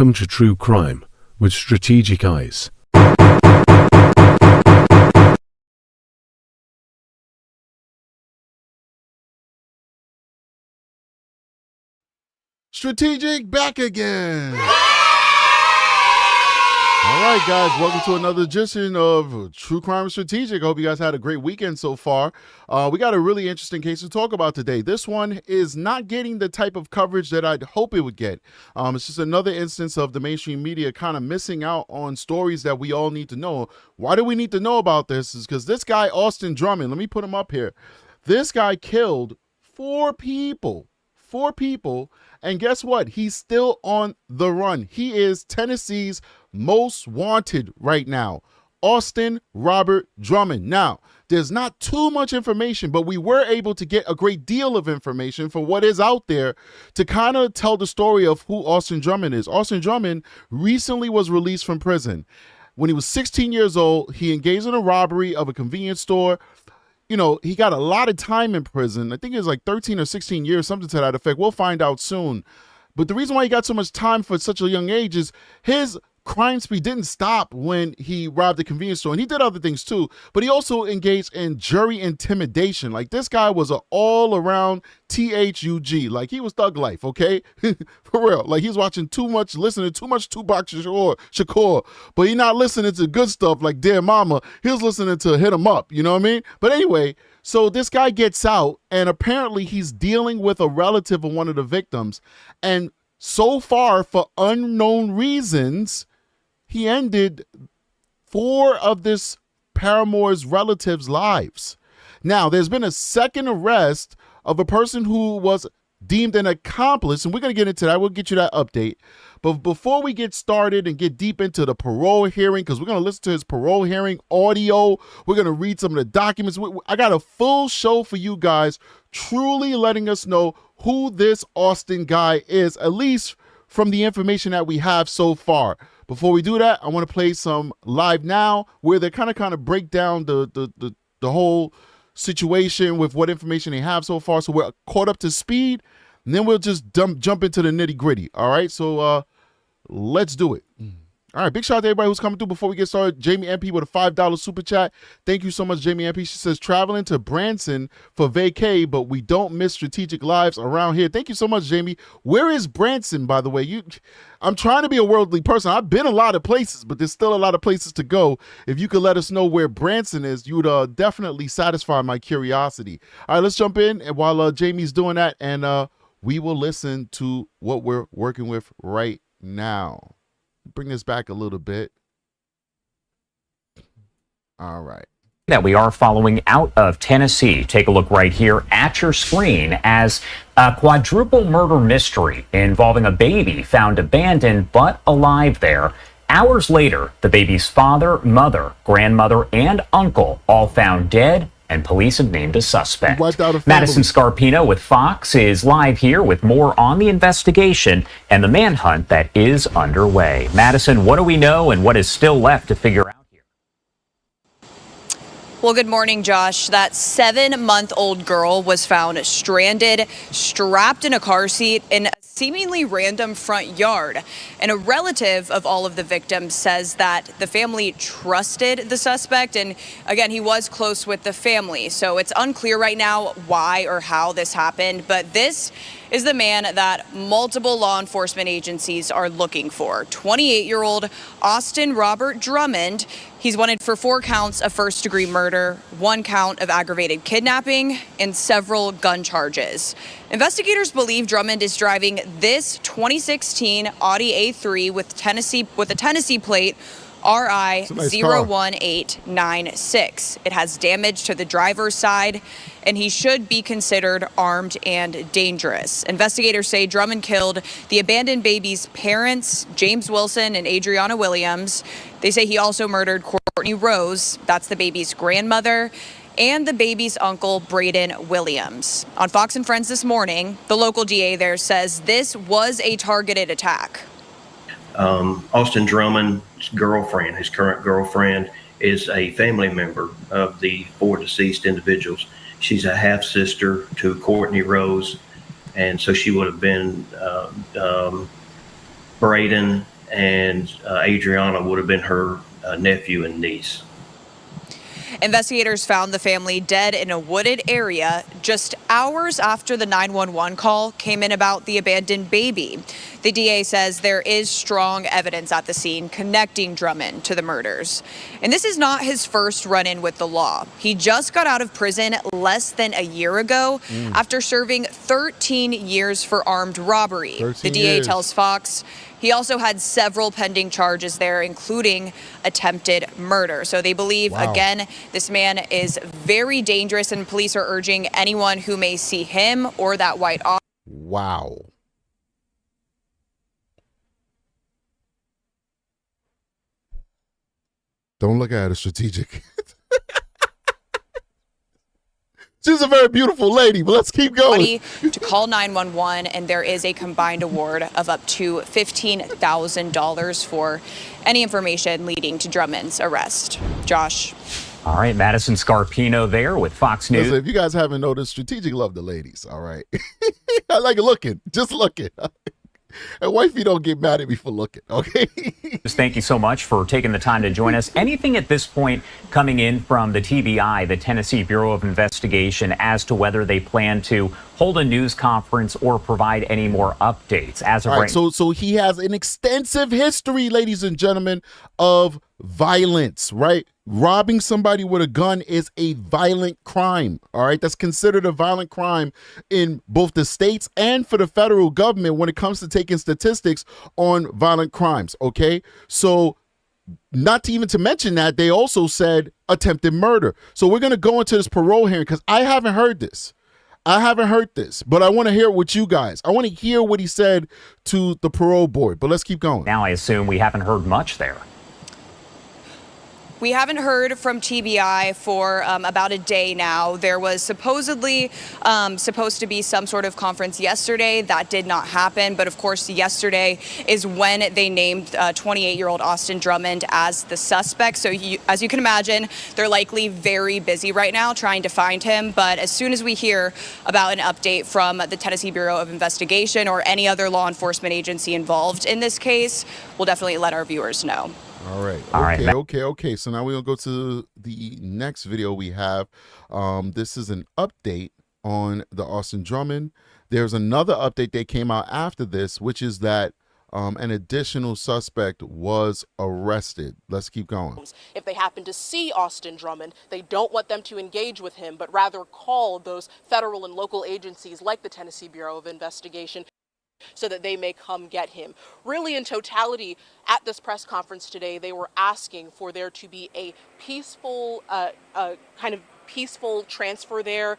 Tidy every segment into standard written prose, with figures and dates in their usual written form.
Welcome to True Crime with Strategic Eyes. Strategic back again. All right, guys, welcome to another edition of True Crime Strategic. I hope you guys had a great weekend so far. We got a really interesting case to talk about today. This one is not getting the type of coverage that I'd hope it would get. It's just another instance of the mainstream media kind of missing out on stories that we all need to know. Why do we need to know about this? Is because this guy, Austin Drummond, let me put him up here. This guy killed four people. And guess what? He's still on the run. He is Tennessee's most wanted right now. Austin Robert Drummond. Now, there's not too much information, but we were able to get a great deal of information for what is out there to kind of tell the story of who Austin Drummond is. Austin Drummond recently was released from prison. When he was 16 years old, he engaged in a robbery of a convenience store. You know, he got a lot of time in prison. I think it was like 13 or 16 years, something to that effect. We'll find out soon. But the reason why he got so much time for such a young age is his crime spree didn't stop when he robbed a convenience store. And he did other things too, but he also engaged in jury intimidation. Like, this guy was an all-around THUG. Like, he was thug life, okay? For real. Like, he's watching too much, listening to too much Tupac Shakur, but he's not listening to good stuff like Dear Mama. He was listening to Hit 'Em Up, you know what I mean? But anyway, so this guy gets out, and apparently he's dealing with a relative of one of the victims. And so far, for unknown reasons, he ended four of this paramour's relatives' lives. Now, there's been a second arrest of a person who was deemed an accomplice, and we're going to get into that. We'll get you that update. But before we get started and get deep into the parole hearing, because we're going to listen to his parole hearing audio, we're going to read some of the documents. I got a full show for you guys, truly letting us know who this Austin guy is, at least from the information that we have so far. Before we do that, I want to play some Live Now, where they kind of break down the whole situation with what information they have so far, so we're caught up to speed, and then we'll just jump into the nitty gritty. All right, so let's do it. All right, big shout out to everybody who's coming through. Before we get started, Jamie MP with a $5 super chat. Thank you so much, Jamie MP. She says, traveling to Branson for vacay, but we don't miss strategic lives around here. Thank you so much, Jamie. Where is Branson, by the way? I'm trying to be a worldly person. I've been a lot of places, but there's still a lot of places to go. If you could let us know where Branson is, you would definitely satisfy my curiosity. All right, let's jump in and while Jamie's doing that, and we will listen to what we're working with right now. Bring this back a little bit. All right. That we are following out of Tennessee. Take a look right here at your screen as a quadruple murder mystery involving a baby found abandoned but alive there. Hours later, the baby's father, mother, grandmother, and uncle all found dead, and police have named a suspect. Madison Scarpino with Fox is live here with more on the investigation and the manhunt that is underway. Madison, what do we know and what is still left to figure out here? Well, good morning, Josh. That 7-month-old girl was found stranded, strapped in a car seat in a seemingly random front yard. And a relative of all of the victims says that the family trusted the suspect. And again, he was close with the family. So it's unclear right now why or how this happened. But this is the man that multiple law enforcement agencies are looking for. 28-year-old Austin Robert Drummond. He's wanted for 4 counts of first-degree murder, 1 count of aggravated kidnapping, and several gun charges. Investigators believe Drummond is driving this 2016 Audi A3 with a Tennessee plate RI 01896. It has damage to the driver's side, and he should be considered armed and dangerous. Investigators say Drummond killed the abandoned baby's parents, James Wilson and Adriana Williams. They say he also murdered Courtney Rose, that's the baby's grandmother, and the baby's uncle, Braden Williams. On Fox and Friends this morning, the local DA there says this was a targeted attack. Austin Drummond's girlfriend, his current girlfriend, is a family member of the 4 deceased individuals. She's a half-sister to Courtney Rose, and so she would have been Braden and Adriana would have been her nephew and niece. Investigators found the family dead in a wooded area just hours after the 911 call came in about the abandoned baby. The DA says there is strong evidence at the scene connecting Drummond to the murders. And this is not his first run-in with the law. He just got out of prison less than a year ago after serving 13 years for armed robbery. The DA tells Fox he also had several pending charges there, including attempted murder. So they believe, again, this man is very dangerous, and police are urging anyone who may see him or that white officer. Wow. Don't look at her, strategic. She's a very beautiful lady, but let's keep going. To call 911, and there is a combined award of up to $15,000 for any information leading to Drummond's arrest. Josh. All right, Madison Scarpino there with Fox News. Listen, if you guys haven't noticed, strategic love the ladies, all right? I like looking, just looking. And wifey don't get mad at me for looking, okay? Just thank you so much for taking the time to join us. Anything at this point coming in from the TBI, the Tennessee Bureau of Investigation, as to whether they plan to hold a news conference or provide any more updates? As of right, so he has an extensive history, ladies and gentlemen, of violence, right? Robbing somebody with a gun is a violent crime, all right? That's considered a violent crime in both the states and for the federal government when it comes to taking statistics on violent crimes, okay? So not to even to mention that, they also said attempted murder. So we're going to go into this parole hearing because I haven't heard this. But I want to hear it with you guys. I want to hear what he said to the parole board, but let's keep going. Now I assume we haven't heard much there. We haven't heard from TBI for about a day now. There was supposedly supposed to be some sort of conference yesterday. That did not happen. But of course, yesterday is when they named 28-year-old Austin Drummond as the suspect. So as you can imagine, they're likely very busy right now trying to find him. But as soon as we hear about an update from the Tennessee Bureau of Investigation or any other law enforcement agency involved in this case, we'll definitely let our viewers know. All right. Okay. So now we're going to go to the next video we have. This is an update on the Austin Drummond. There's another update that came out after this, which is that an additional suspect was arrested. Let's keep going. If they happen to see Austin Drummond, they don't want them to engage with him, but rather call those federal and local agencies like the Tennessee Bureau of Investigation so that they may come get him. Really, in totality, at this press conference today, they were asking for there to be a peaceful, kind of peaceful transfer there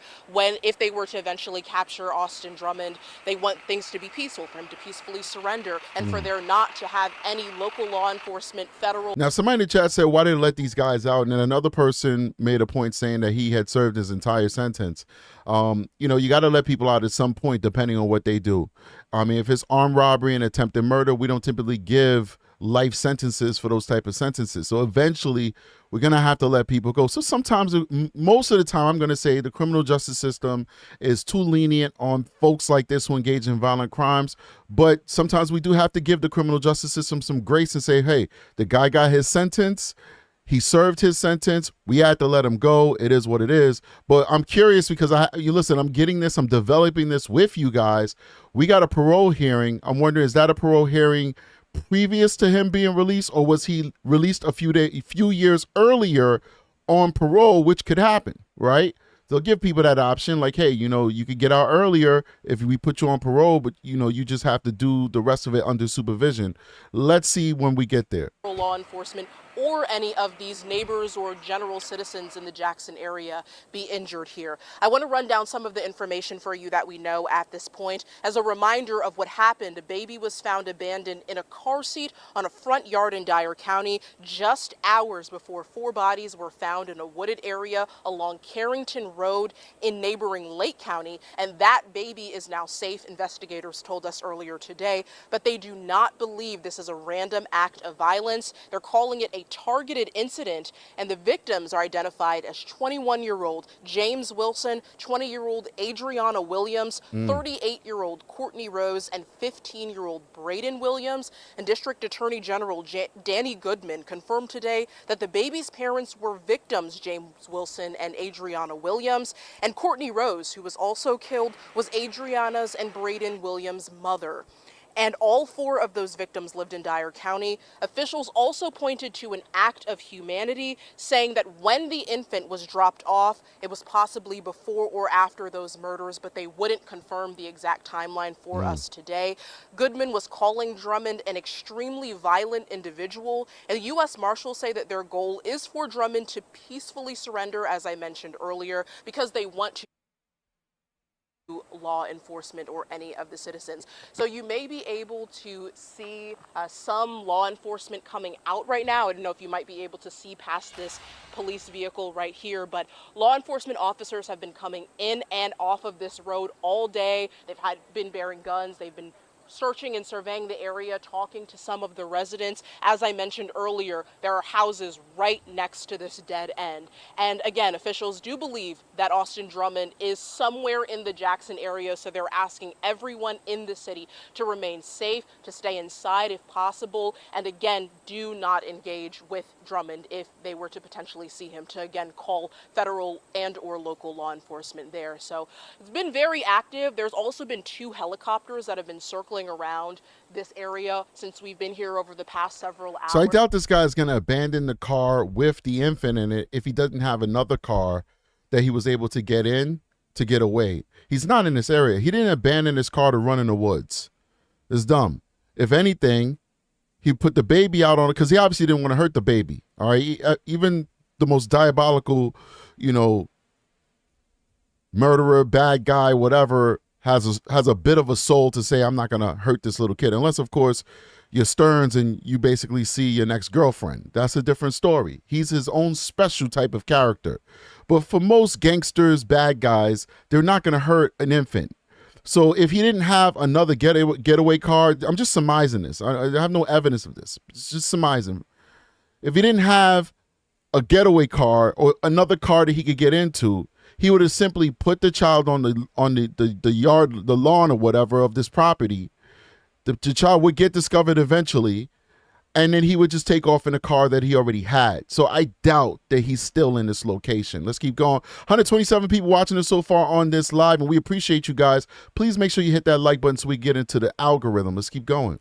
if they were to eventually capture Austin Drummond. They want things to be peaceful, for him to peacefully surrender, and for there not to have any local law enforcement, federal. Now, somebody in the chat said, why did they let these guys out? And then another person made a point saying that he had served his entire sentence. You got to let people out at some point, depending on what they do. I mean, if it's armed robbery and attempted murder, we don't typically give life sentences for those type of sentences. So eventually we're going to have to let people go. So sometimes, most of the time, I'm going to say the criminal justice system is too lenient on folks like this who engage in violent crimes. But sometimes we do have to give the criminal justice system some grace and say, hey, the guy got his sentence. He served his sentence. We had to let him go. It is what it is. But I'm curious because I'm getting this. I'm developing this with you guys. We got a parole hearing. I'm wondering, is that a parole hearing previous to him being released, or was he released a few years earlier on parole, which could happen, right? They'll give people that option, like, hey, you could get out earlier if we put you on parole, but you just have to do the rest of it under supervision. Let's see when we get there. Law enforcement or any of these neighbors or general citizens in the Jackson area be injured here. I want to run down some of the information for you that we know at this point. As a reminder of what happened, a baby was found abandoned in a car seat on a front yard in Dyer County just hours before 4 bodies were found in a wooded area along Carrington Road in neighboring Lake County, and that baby is now safe, investigators told us earlier today, but they do not believe this is a random act of violence. They're calling it a a targeted incident, and the victims are identified as 21-year-old James Wilson, 20-year-old Adriana Williams, 38-year-old Courtney Rose, and 15-year-old Braden Williams. And District Attorney General Danny Goodman confirmed today that the baby's parents were victims, James Wilson and Adriana Williams, and Courtney Rose, who was also killed, was Adriana's and Braden Williams' mother. And all 4 of those victims lived in Dyer County. Officials also pointed to an act of humanity, saying that when the infant was dropped off, it was possibly before or after those murders, but they wouldn't confirm the exact timeline for us today. Goodman was calling Drummond an extremely violent individual, and U.S. Marshals say that their goal is for Drummond to peacefully surrender, as I mentioned earlier, because they want to law enforcement or any of the citizens. So you may be able to see some law enforcement coming out right now. I don't know if you might be able to see past this police vehicle right here, but law enforcement officers have been coming in and off of this road all day. They've been bearing guns. They've been searching and surveying the area, talking to some of the residents. As I mentioned earlier, there are houses right next to this dead end. And again, officials do believe that Austin Drummond is somewhere in the Jackson area, so they're asking everyone in the city to remain safe, to stay inside if possible, and again, do not engage with Drummond if they were to potentially see him, to again call federal and or local law enforcement there. So it's been very active. There's also been 2 helicopters that have been circling around this area since we've been here over the past several hours. So I doubt this guy is going to abandon the car with the infant in it if he doesn't have another car that he was able to get in to get away. He's not in this area. He didn't abandon his car to run in the woods. It's dumb. If anything, he put the baby out on it because he obviously didn't want to hurt the baby. All right. Even the most diabolical, murderer, bad guy, whatever, has a bit of a soul to say, I'm not going to hurt this little kid. Unless, of course, you're Stearns and you basically see your next girlfriend. That's a different story. He's his own special type of character. But for most gangsters, bad guys, they're not going to hurt an infant. So if he didn't have another getaway car, I'm just surmising this. I have no evidence of this. It's just surmising. If he didn't have a getaway car or another car that he could get into, he would have simply put the child on the yard, the lawn or whatever of this property. The child would get discovered eventually, and then he would just take off in a car that he already had. So I doubt that he's still in this location. Let's keep going. 127 people watching us so far on this live, and we appreciate you guys. Please make sure you hit that like button so we get into the algorithm. Let's keep going.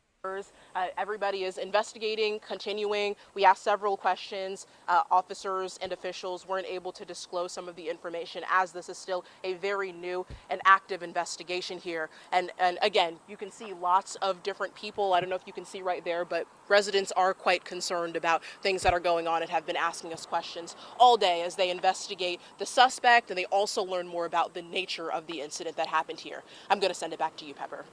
Everybody is investigating, continuing. We asked several questions. Officers and officials weren't able to disclose some of the information as this is still a very new and active investigation here. And again, you can see lots of different people. I don't know if you can see right there, but residents are quite concerned about things that are going on and have been asking us questions all day as they investigate the suspect, and they also learn more about the nature of the incident that happened here. I'm going to send it back to you, Pepper.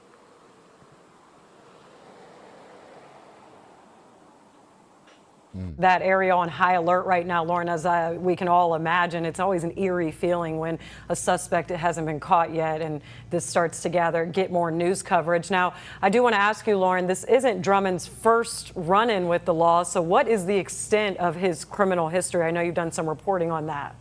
That area on high alert right now, Lauren, as we can all imagine. It's always an eerie feeling when a suspect hasn't been caught yet and this starts to get more news coverage. Now, I do want to ask you, Lauren, this isn't Drummond's first run-in with the law, so what is the extent of his criminal history? I know you've done some reporting on that.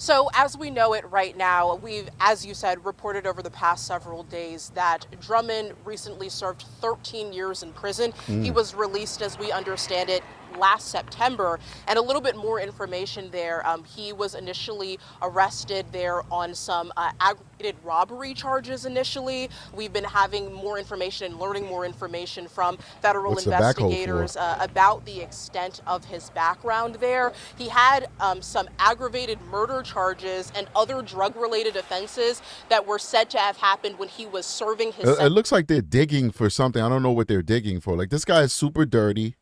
So as we know it right now, we've, as you said, reported over the past several days that Drummond recently served 13 years in prison. He was released, as we understand it, last September. And a little bit more information there. He was initially arrested there on some aggravated robbery charges initially. We've been having more information and learning more information from federal investigators about the extent of his background there. He had some aggravated murder charges and other drug-related offenses that were said to have happened when he was serving his sentence. It looks like they're digging for something. I don't know what they're digging for. Like, this guy is super dirty,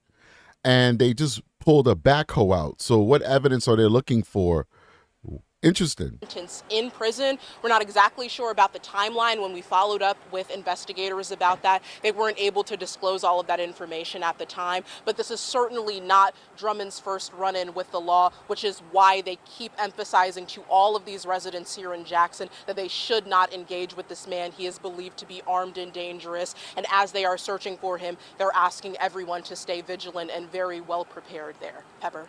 and they just pulled a backhoe out. So what evidence are they looking for Interesting. In prison. We're not exactly sure about the timeline. When we followed up with investigators about that, they weren't able to disclose all of that information at the time. But this is certainly not Drummond's first run-in with the law, which is why they keep emphasizing to all of these residents here in Jackson that they should not engage with this man. He is believed to be armed and dangerous. And as they are searching for him, they're asking everyone to stay vigilant and very well prepared there. Pepper.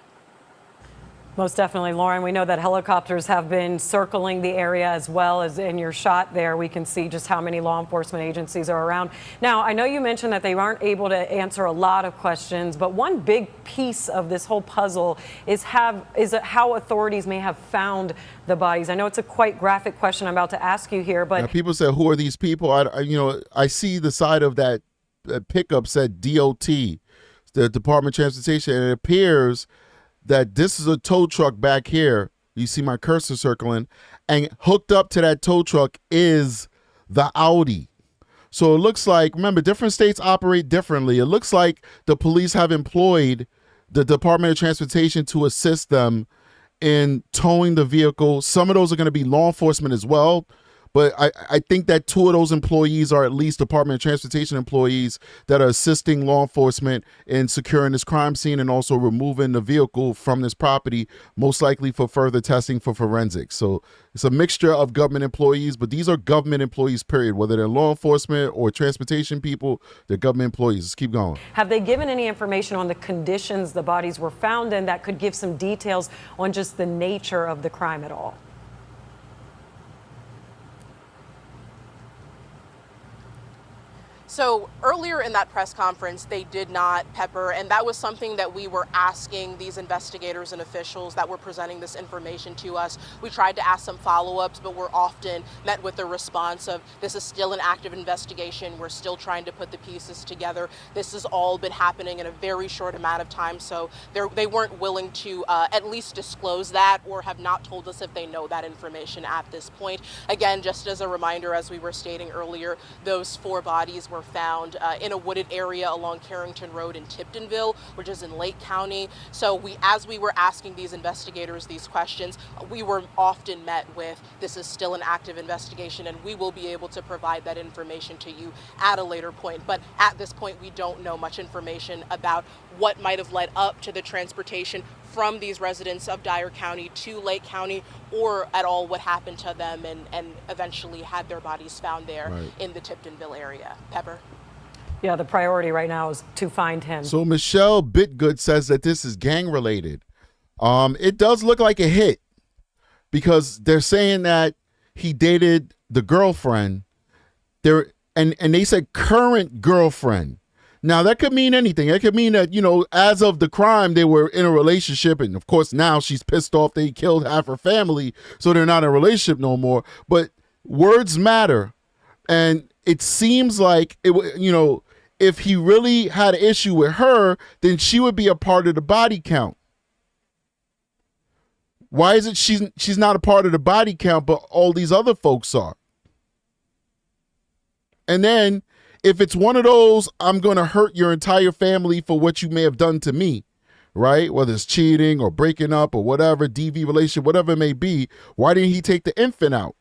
Most definitely, Lauren. We know that helicopters have been circling the area as well. As in your shot there, we can see just how many law enforcement agencies are around. Now, I know you mentioned that they aren't able to answer a lot of questions, but one big piece of this whole puzzle is how authorities may have found the bodies. I know it's a quite graphic question I'm about to ask you here, but now, people say, who are these people? I see the side of that pickup said DOT, the Department of Transportation, and it appears that this is a tow truck back here. You see my cursor circling, and hooked up to that tow truck is the Audi. So it looks like, remember, different states operate differently. It looks like the police have employed the Department of Transportation to assist them in towing the vehicle. Some of those are going to be law enforcement as well. But I think that two of those employees are at least Department of Transportation employees that are assisting law enforcement in securing this crime scene and also removing the vehicle from this property, most likely for further testing for forensics. So it's a mixture of government employees, but these are government employees, period. Whether they're law enforcement or transportation people, they're government employees. Let's keep going. Have they given any information on the conditions the bodies were found in that could give some details on just the nature of the crime at all? So earlier in that press conference, they did not, Pepper, and that was something that we were asking these investigators and officials that were presenting this information to us. We tried to ask some follow-ups, but we're often met with the response of, this is still an active investigation. We're still trying to put the pieces together. This has all been happening in a very short amount of time, so they weren't willing to at least disclose that, or have not told us if they know that information at this point. Again, just as a reminder, as we were stating earlier, those 4 bodies were found in a wooded area along Carrington Road in Tiptonville, which is in Lake County. So as we were asking these investigators these questions, we were often met with, this is still an active investigation, and we will be able to provide that information to you at a later point. But at this point, we don't know much information about what might have led up to the transportation from these residents of Dyer County to Lake County, or at all what happened to them and eventually had their bodies found there in the Tiptonville area. Pepper? Yeah, the priority right now is to find him. So Michelle Bitgood says that this is gang related. It does look like a hit because they're saying that he dated the girlfriend. And they said current girlfriend. Now, that could mean anything. It could mean that, as of the crime, they were in a relationship. And, of course, now she's pissed off they killed half her family, so they're not in a relationship no more. But words matter. And it seems like, if he really had an issue with her, then she would be a part of the body count. Why is it she's not a part of the body count, but all these other folks are? And then, if it's one of those, I'm going to hurt your entire family for what you may have done to me, right? Whether it's cheating or breaking up or whatever, DV relationship, whatever it may be, why didn't he take the infant out?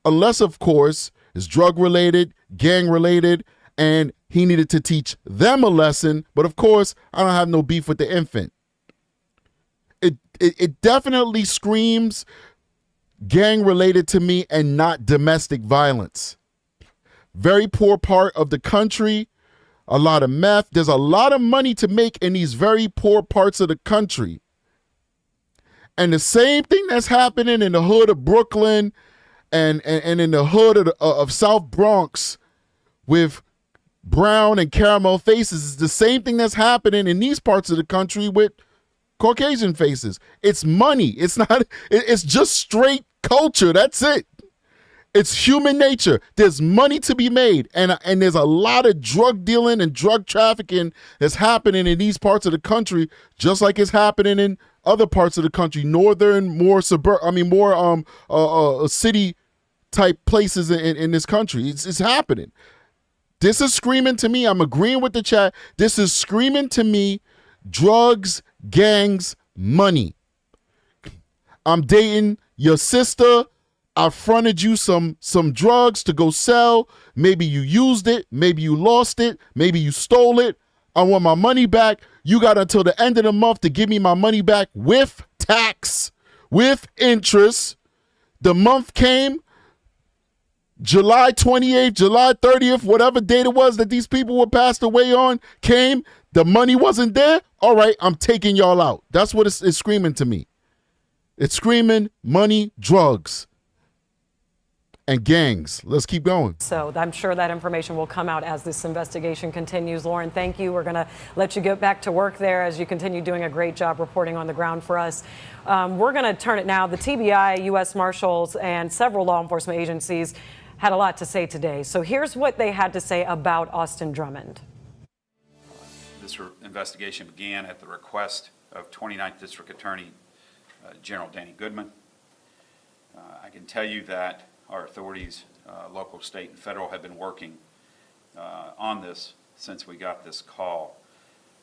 Unless, of course, it's drug-related, gang-related, and he needed to teach them a lesson. But, of course, I don't have no beef with the infant. It definitely screams gang-related to me and not domestic violence. Very poor part of the country, a lot of meth. There's a lot of money to make in these very poor parts of the country. And the same thing that's happening in the hood of Brooklyn and in the hood of South Bronx with brown and caramel faces is the same thing that's happening in these parts of the country with Caucasian faces. It's money. It's just straight culture. That's it. It's human nature. There's money to be made. And there's a lot of drug dealing and drug trafficking that's happening in these parts of the country, just like it's happening in other parts of the country, northern, more city type places in this country. It's happening. This is screaming to me. I'm agreeing with the chat. This is screaming to me, drugs, gangs, money. I'm dating your sister. I fronted you some drugs to go sell. Maybe you used it. Maybe you lost it. Maybe you stole it. I want my money back. You got until the end of the month to give me my money back with tax, with interest. The month came, July 28th, July 30th, whatever date it was that these people were passed away on, came. The money wasn't there. All right, I'm taking y'all out. That's what it's screaming to me. It's screaming money, drugs, and gangs. Let's keep going. So I'm sure that information will come out as this investigation continues. Lauren, thank you. We're going to let you get back to work there as you continue doing a great job reporting on the ground for us. We're going to turn it now. The TBI, U.S. Marshals, and several law enforcement agencies had a lot to say today. So here's what they had to say about Austin Drummond. This investigation began at the request of 29th District Attorney General Danny Goodman. I can tell you that our authorities, local, state, and federal, have been working on this since we got this call.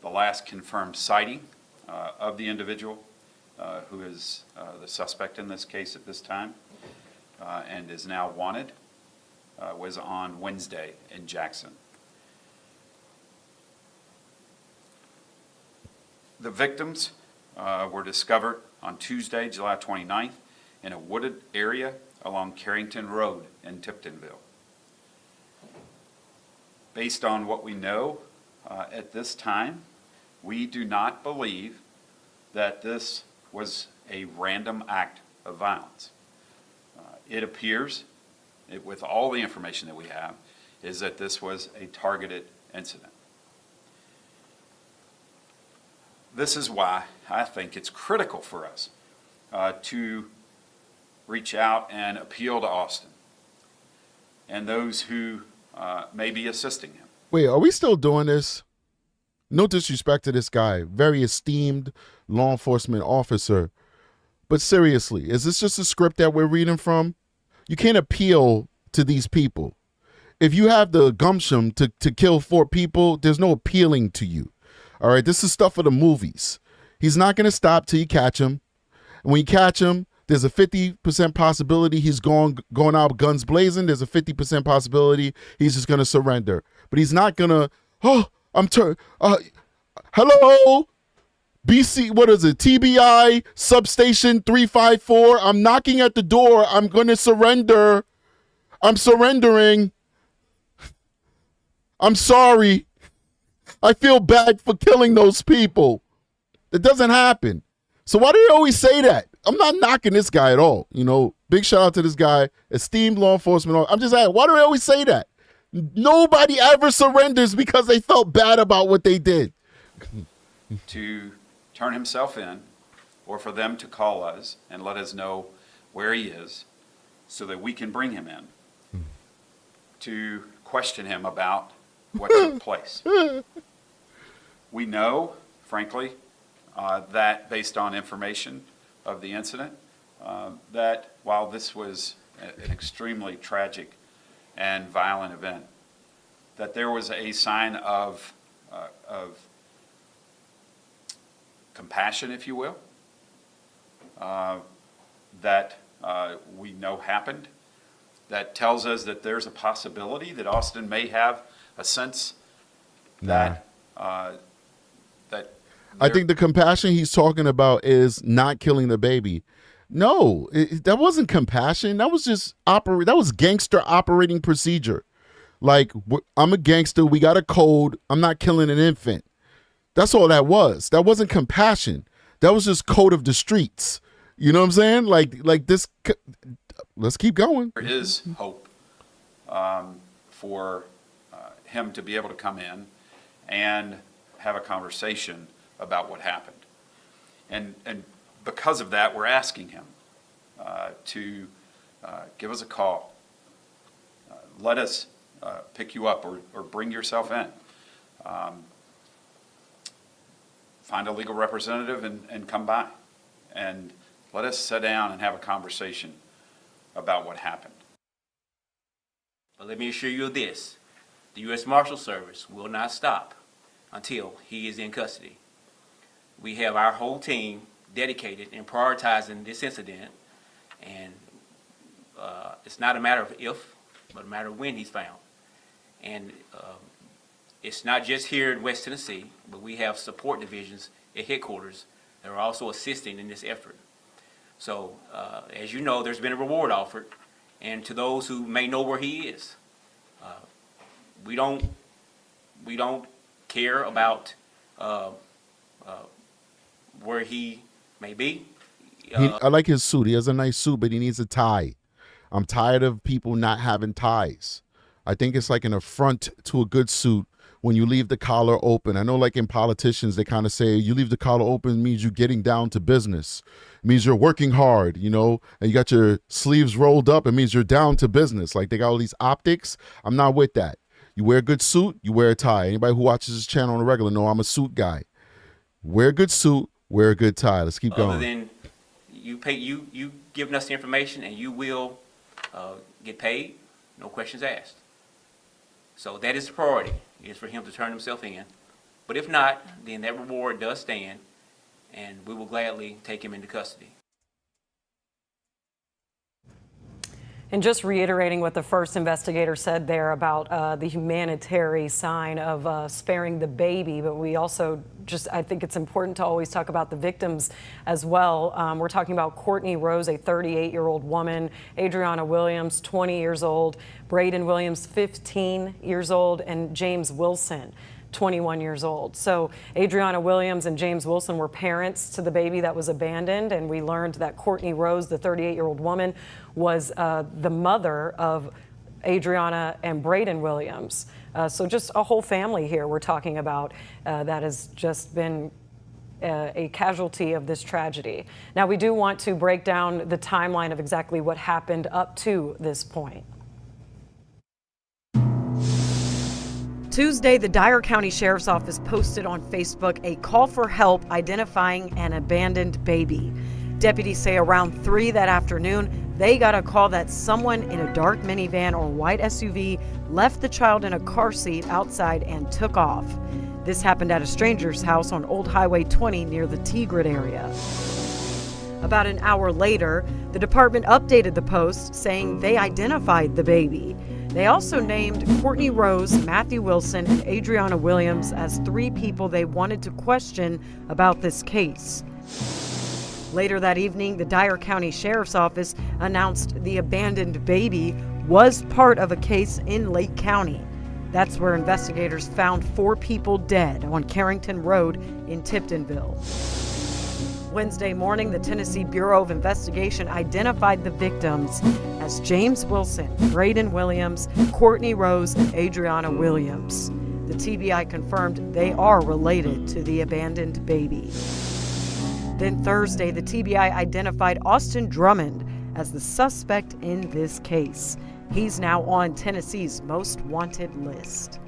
The last confirmed sighting of the individual who is the suspect in this case at this time and is now wanted was on Wednesday in Jackson. The victims were discovered on Tuesday, July 29th, in a wooded area along Carrington Road in Tiptonville. Based on what we know at this time, we do not believe that this was a random act of violence. It appears, with all the information that we have, is that this was a targeted incident. This is why I think it's critical for us to reach out and appeal to Austin and those who may be assisting him. Wait, are we still doing this? No disrespect to this guy, very esteemed law enforcement officer. But seriously, is this just a script that we're reading from? You can't appeal to these people. If you have the gumption to kill 4 people, there's no appealing to you. All right, this is stuff for the movies. He's not going to stop till you catch him. And when you catch him, there's a 50% possibility he's going out guns blazing. There's a 50% possibility he's just going to surrender. But he's not going to, hello, BC, what is it, TBI, substation 354. I'm knocking at the door. I'm going to surrender. I'm surrendering. I'm sorry. I feel bad for killing those people. It doesn't happen. So why do they always say that? I'm not knocking this guy at all. You know, big shout out to this guy, esteemed law enforcement. I'm just asking, why do they always say that? Nobody ever surrenders because they felt bad about what they did. To turn himself in, or for them to call us and let us know where he is so that we can bring him in to question him about what took place. We know, frankly, that based on information of the incident, that while this was an extremely tragic and violent event, that there was a sign of compassion, if you will, that we know happened, that tells us that there's a possibility that Austin may have a sense that I think the compassion he's talking about is not killing the baby. No, that wasn't compassion. That was just that was gangster operating procedure. Like, I'm a gangster. We got a code. I'm not killing an infant. That's all that was. That wasn't compassion. That was just code of the streets. You know what I'm saying? Like this. Let's keep going. There is hope for him to be able to come in and have a conversation about what happened. And because of that, we're asking him to give us a call. Let us pick you up or bring yourself in. Find a legal representative and come by. And let us sit down and have a conversation about what happened. But let me assure you of this. The U.S. Marshal Service will not stop until he is in custody. We have our whole team dedicated in prioritizing this incident, and it's not a matter of if, but a matter of when he's found. And it's not just here in West Tennessee, but we have support divisions at headquarters that are also assisting in this effort. So, as you know, there's been a reward offered, and to those who may know where he is, we don't care about where he may be. I like his suit. He has a nice suit, but he needs a tie. I'm tired of people not having ties. I think it's like an affront to a good suit when you leave the collar open. I know, like in politicians, they kind of say you leave the collar open means you're getting down to business. It means you're working hard, you know, and you got your sleeves rolled up. It means you're down to business. Like they got all these optics. I'm not with that. You wear a good suit, you wear a tie. Anybody who watches this channel on a regular know I'm a suit guy. Wear a good suit, wear a good tie. Let's keep going. Other than you giving us the information, and you will get paid, no questions asked. So that is the priority, is for him to turn himself in. But if not, then that reward does stand, and we will gladly take him into custody. And just reiterating what the first investigator said there about the humanitarian sign of sparing the baby, but we also I think it's important to always talk about the victims as well. We're talking about Courtney Rose, a 38-year-old woman, Adriana Williams, 20 years old, Braden Williams, 15 years old, and James Wilson, 21 years old. So Adriana Williams and James Wilson were parents to the baby that was abandoned, and we learned that Courtney Rose, the 38-year-old woman, was the mother of Adriana and Braden Williams. So just a whole family here we're talking about that has just been a casualty of this tragedy. Now, we do want to break down the timeline of exactly what happened up to this point. Tuesday, the Dyer County Sheriff's Office posted on Facebook a call for help identifying an abandoned baby. Deputies say around 3 that afternoon, they got a call that someone in a dark minivan or white SUV left the child in a car seat outside and took off. This happened at a stranger's house on Old Highway 20 near the T-Grid area. About an hour later, the department updated the post saying they identified the baby. They also named Courtney Rose, Matthew Wilson, and Adriana Williams as 3 people they wanted to question about this case. Later that evening, the Dyer County Sheriff's Office announced the abandoned baby was part of a case in Lake County. That's where investigators found 4 people dead on Carrington Road in Tiptonville. Wednesday morning, the Tennessee Bureau of Investigation identified the victims as James Wilson, Braden Williams, Courtney Rose, and Adriana Williams. The TBI confirmed they are related to the abandoned baby. Then Thursday, the TBI identified Austin Drummond as the suspect in this case. He's now on Tennessee's most wanted list.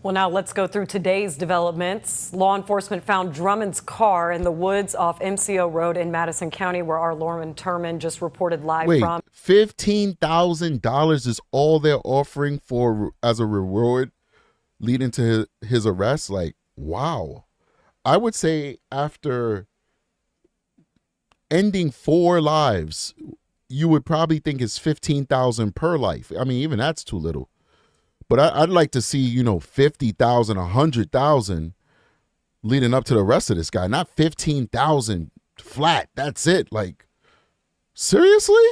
Well, now let's go through today's developments. Law enforcement found Drummond's car in the woods off MCO Road in Madison County, where our Lauren Turman just reported live from. $15,000 is all they're offering for as a reward leading to his arrest? Like, wow. I would say after ending 4 lives, you would probably think it's $15,000 per life. I mean, even that's too little. But I'd like to see, you know, 50,000, 100,000 leading up to the rest of this guy. Not 15,000 flat. That's it. Like, seriously?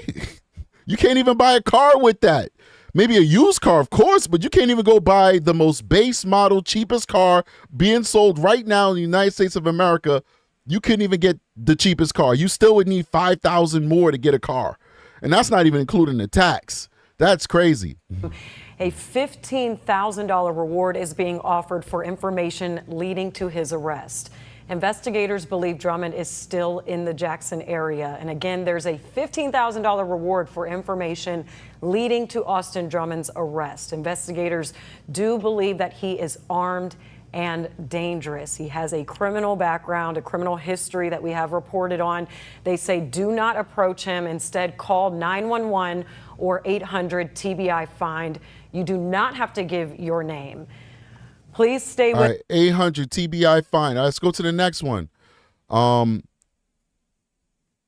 You can't even buy a car with that. Maybe a used car, of course, but you can't even go buy the most base model, cheapest car being sold right now in the United States of America. You couldn't even get the cheapest car. You still would need $5,000 more to get a car. And that's not even including the tax. That's crazy. A $15,000 reward is being offered for information leading to his arrest. Investigators believe Drummond is still in the Jackson area. And again, there's a $15,000 reward for information leading to Austin Drummond's arrest. Investigators do believe that he is armed and dangerous. He has a criminal background, a criminal history that we have reported on. They say do not approach him. Instead, call 911 or 800 TBI find. You do not have to give your name. Please stay All with. right, 800 TBI fine. All right, let's go to the next one.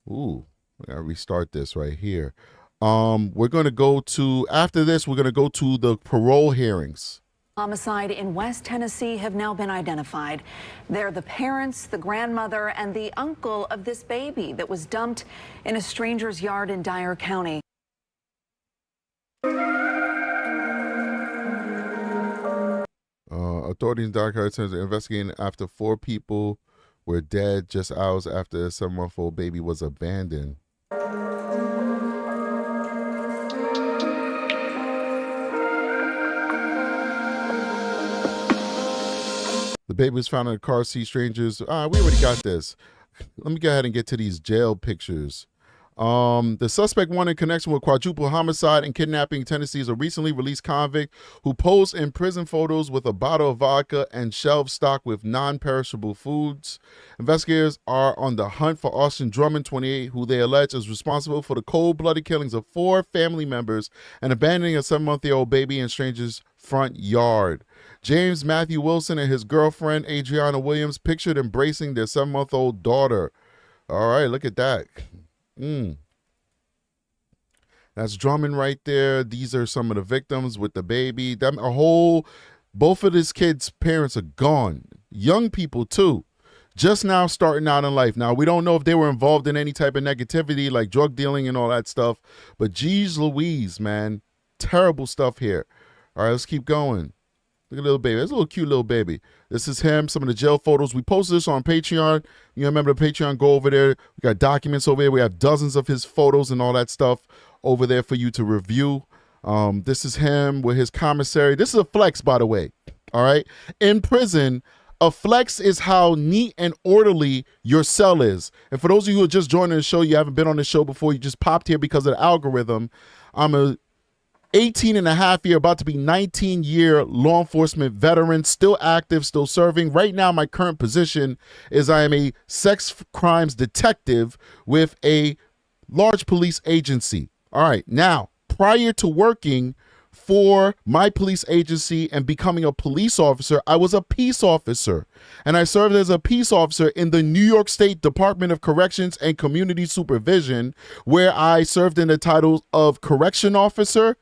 Ooh, I gotta restart this right here. We're gonna go to, after this, we're gonna go to the parole hearings. Homicide in West Tennessee have now been identified. They're the parents, the grandmother, and the uncle of this baby that was dumped in a stranger's yard in Dyer County. Authorities in Dyer County are investigating after 4 people were dead just hours after a 7-month-old baby was abandoned. The baby was found in a car seat. Strangers. We already got this. Let me go ahead and get to these jail pictures. The suspect wanted in connection with quadruple homicide and kidnapping in Tennessee is a recently released convict who posed in prison photos with a bottle of vodka and shelves stocked with non-perishable foods. Investigators are on the hunt for Austin Drummond, 28, who they allege is responsible for the cold-blooded killings of 4 family members and abandoning a 7-month-old baby in stranger's front yard. James Matthew Wilson and his girlfriend, Adriana Williams, pictured embracing their 7-month-old daughter. All right, look at that. That's Drummond right there. These are some of the victims with the baby. Both of his kids' parents are gone. Young people too, just now starting out in life. Now, we don't know if they were involved in any type of negativity like drug dealing and all that stuff, but geez Louise, man, terrible stuff here. All right, let's keep going. Look at little baby. That's a little cute little baby. This is him, some of the jail photos. We posted this on Patreon. You remember the Patreon? Go over there. We got documents over there. We have dozens of his photos and all that stuff over there for you to review. This is him with his commissary. This is a flex, by the way. All right. In prison, a flex is how neat and orderly your cell is. And for those of you who are just joining the show, you haven't been on the show before, you just popped here because of the algorithm. I'm a 18 and a half year, about to be 19-year law enforcement veteran, still active, still serving. Right now, my current position is I am a sex crimes detective with a large police agency. All right. Now, prior to working for my police agency and becoming a police officer, I was a peace officer. And I served as a peace officer in the New York State Department of Corrections and Community Supervision, where I served in the titles of correction officer,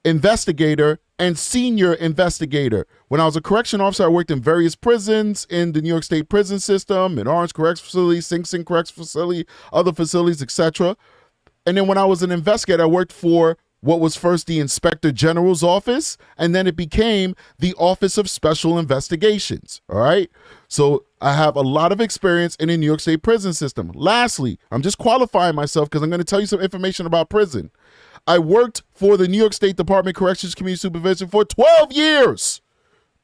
investigator, and senior investigator. When I was a correction officer, I worked in various prisons in the New York State prison system, in Orange Correctional Facility, Sing Sing Correctional Facility, other facilities, etc. And then when I was an investigator, I worked for what was first the Inspector General's office, and then it became the Office of Special Investigations. All right. So I have a lot of experience in the New York State prison system. Lastly, I'm just qualifying myself because I'm going to tell you some information about prison. I worked for the New York State Department of Corrections Community Supervision for 12 years.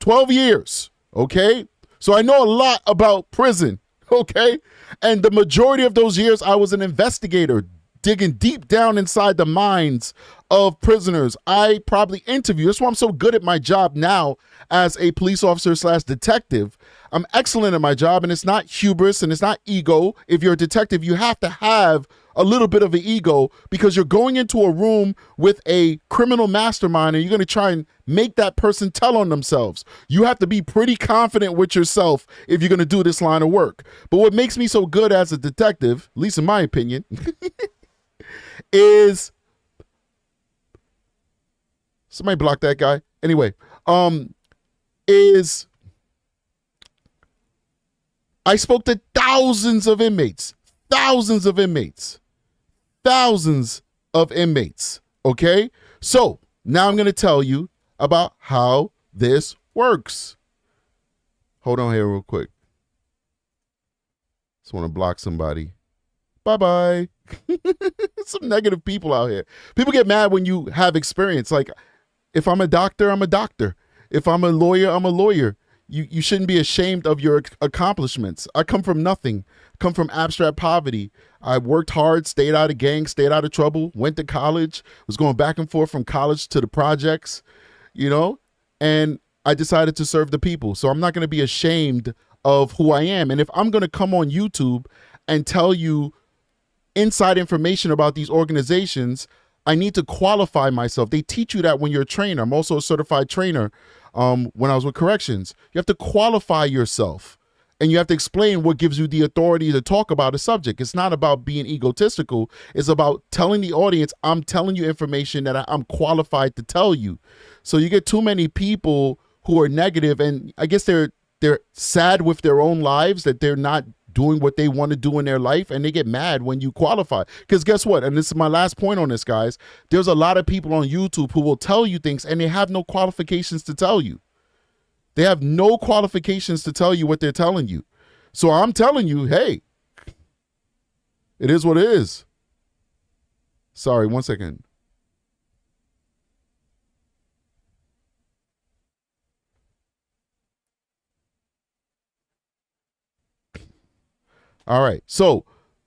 12 years. Okay. So I know a lot about prison. Okay. And the majority of those years, I was an investigator digging deep down inside the minds of prisoners. I probably interview. That's why I'm so good at my job now as a police officer / detective. I'm excellent at my job, and it's not hubris and it's not ego. If you're a detective, you have to have a little bit of an ego because you're going into a room with a criminal mastermind and you're going to try and make that person tell on themselves. You have to be pretty confident with yourself if you're going to do this line of work. But what makes me so good as a detective, at least in my opinion, is somebody block that guy. Anyway, is I spoke to thousands of inmates. Okay. So now I'm going to tell you about how this works. Hold on here real quick. Just want to block somebody. Bye-bye. Some negative people out here. People get mad when you have experience. Like, if I'm a doctor, I'm a doctor. If I'm a lawyer, I'm a lawyer. You shouldn't be ashamed of your accomplishments. I come from nothing. Come from abstract poverty. I worked hard, stayed out of gangs, stayed out of trouble, went to college, was going back and forth from college to the projects, and I decided to serve the people. So I'm not going to be ashamed of who I am. And if I'm going to come on YouTube and tell you inside information about these organizations, I need to qualify myself. They teach you that when you're a trainer. I'm also a certified trainer when I was with corrections. You have to qualify yourself. And you have to explain what gives you the authority to talk about a subject. It's not about being egotistical. It's about telling the audience, I'm telling you information that I'm qualified to tell you. So you get too many people who are negative, and I guess they're sad with their own lives, that they're not doing what they want to do in their life, and they get mad when you qualify. Because guess what? And this is my last point on this, guys. There's a lot of people on YouTube who will tell you things, and they have no qualifications to tell you. They have no qualifications to tell you what they're telling you. So I'm telling you, hey, it is what it is. Sorry, one second. All right, so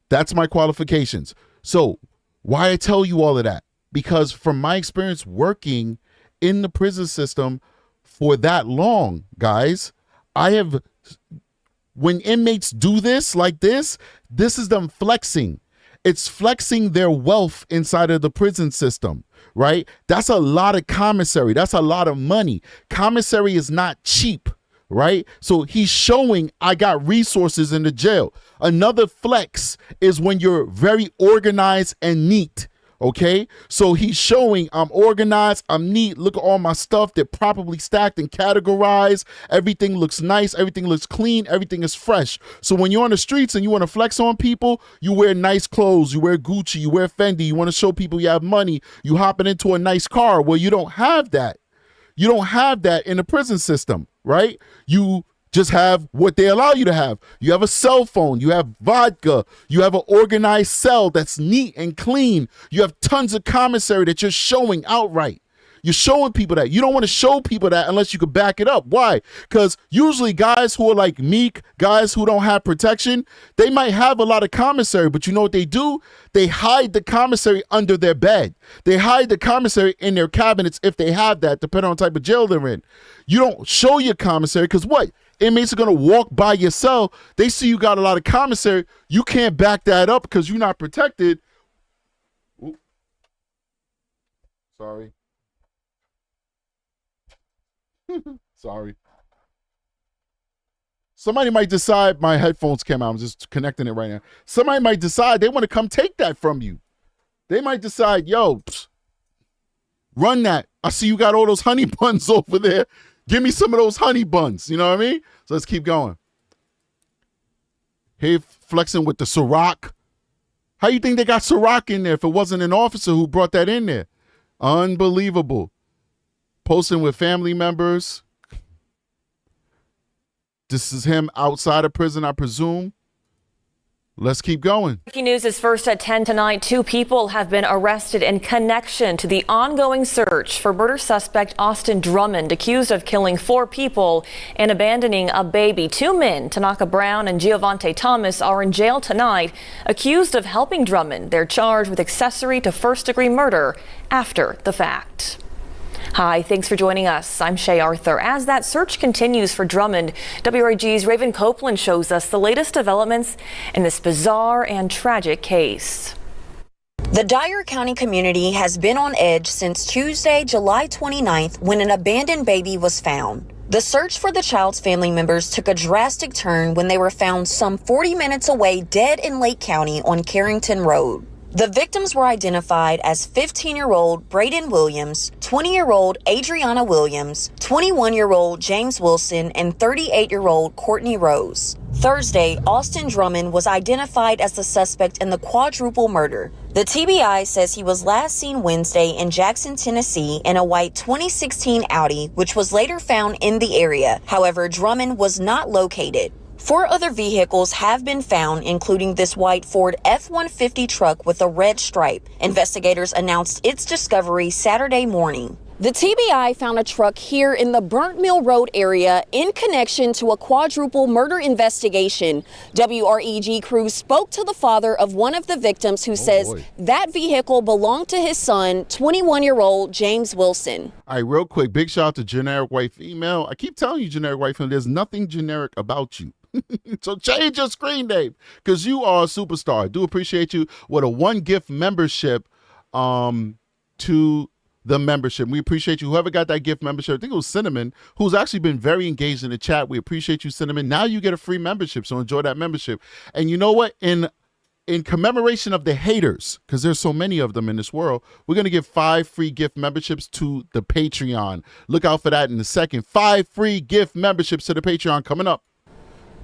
that's my qualifications. So why I tell you all of that? Because from my experience working in the prison system for that long, guys, when inmates do this like this is them flexing. It's flexing their wealth inside of the prison system, right? That's a lot of commissary. That's a lot of money. Commissary is not cheap, right? So he's showing, I got resources in the jail. Another flex is when you're very organized and neat. Okay, so he's showing I'm organized, I'm neat. Look at all my stuff. They're properly stacked and categorized. Everything looks nice. Everything looks clean. Everything is fresh. So when you're on the streets and you want to flex on people, you wear nice clothes. You wear Gucci. You wear Fendi. You want to show people you have money. You hopping into a nice car. Well, you don't have that. You don't have that in the prison system, right? You just have what they allow you to have. You have a cell phone, you have vodka, you have an organized cell that's neat and clean. You have tons of commissary that you're showing outright. You're showing people that. You don't want to show people that unless you could back it up. Why? Because usually guys who are like meek, guys who don't have protection, they might have a lot of commissary, but you know what they do? They hide the commissary under their bed. They hide the commissary in their cabinets if they have that, depending on the type of jail they're in. You don't show your commissary because what? Inmates are going to walk by your cell. They see you got a lot of commissary. You can't back that up because you're not protected. Ooh. Sorry. Sorry. Somebody might decide, my headphones came out. I'm just connecting it right now. Somebody might decide they want to come take that from you. They might decide, yo, run that. I see you got all those honey buns over there. Give me some of those honey buns. You know what I mean? So let's keep going. Hey, flexing with the Ciroc. How you think they got Ciroc in there if it wasn't an officer who brought that in there? Unbelievable. Posting with family members. This is him outside of prison, I presume. Let's keep going. Breaking news is first at 10 tonight. 2 people have been arrested in connection to the ongoing search for murder suspect Austin Drummond, accused of killing 4 people and abandoning a baby. 2 men, Tanaka Brown and Giovante Thomas, are in jail tonight, accused of helping Drummond. They're charged with accessory to first-degree murder after the fact. Hi, thanks for joining us. I'm Shay Arthur. As that search continues for Drummond, WRG's Raven Copeland shows us the latest developments in this bizarre and tragic case. The Dyer County community has been on edge since Tuesday, July 29th, when an abandoned baby was found. The search for the child's family members took a drastic turn when they were found some 40 minutes away dead in Lake County on Carrington Road. The victims were identified as 15-year-old Braden Williams, 20-year-old Adriana Williams, 21-year-old James Wilson, and 38-year-old Courtney Rose. Thursday, Austin Drummond was identified as the suspect in the quadruple murder. The TBI says he was last seen Wednesday in Jackson, Tennessee in a white 2016 Audi, which was later found in the area. However, Drummond was not located. 4 other vehicles have been found, including this white Ford F-150 truck with a red stripe. Investigators announced its discovery Saturday morning. The TBI found a truck here in the Burnt Mill Road area in connection to a quadruple murder investigation. WREG crews spoke to the father of one of the victims who says that vehicle belonged to his son, 21-year-old James Wilson. All right, real quick, big shout out to Generic White Female. I keep telling you, Generic White Female, there's nothing generic about you. So change your screen name because you are a superstar. I do appreciate you with a 1 gift membership to the membership. We appreciate you. Whoever got that gift membership, I think it was Cinnamon, who's actually been very engaged in the chat. We appreciate you, Cinnamon. Now you get a free membership, so enjoy that membership. And you know what? In commemoration of the haters, because there's so many of them in this world, we're going to give 5 free gift memberships to the Patreon. Look out for that in a second. 5 free gift memberships to the Patreon coming up.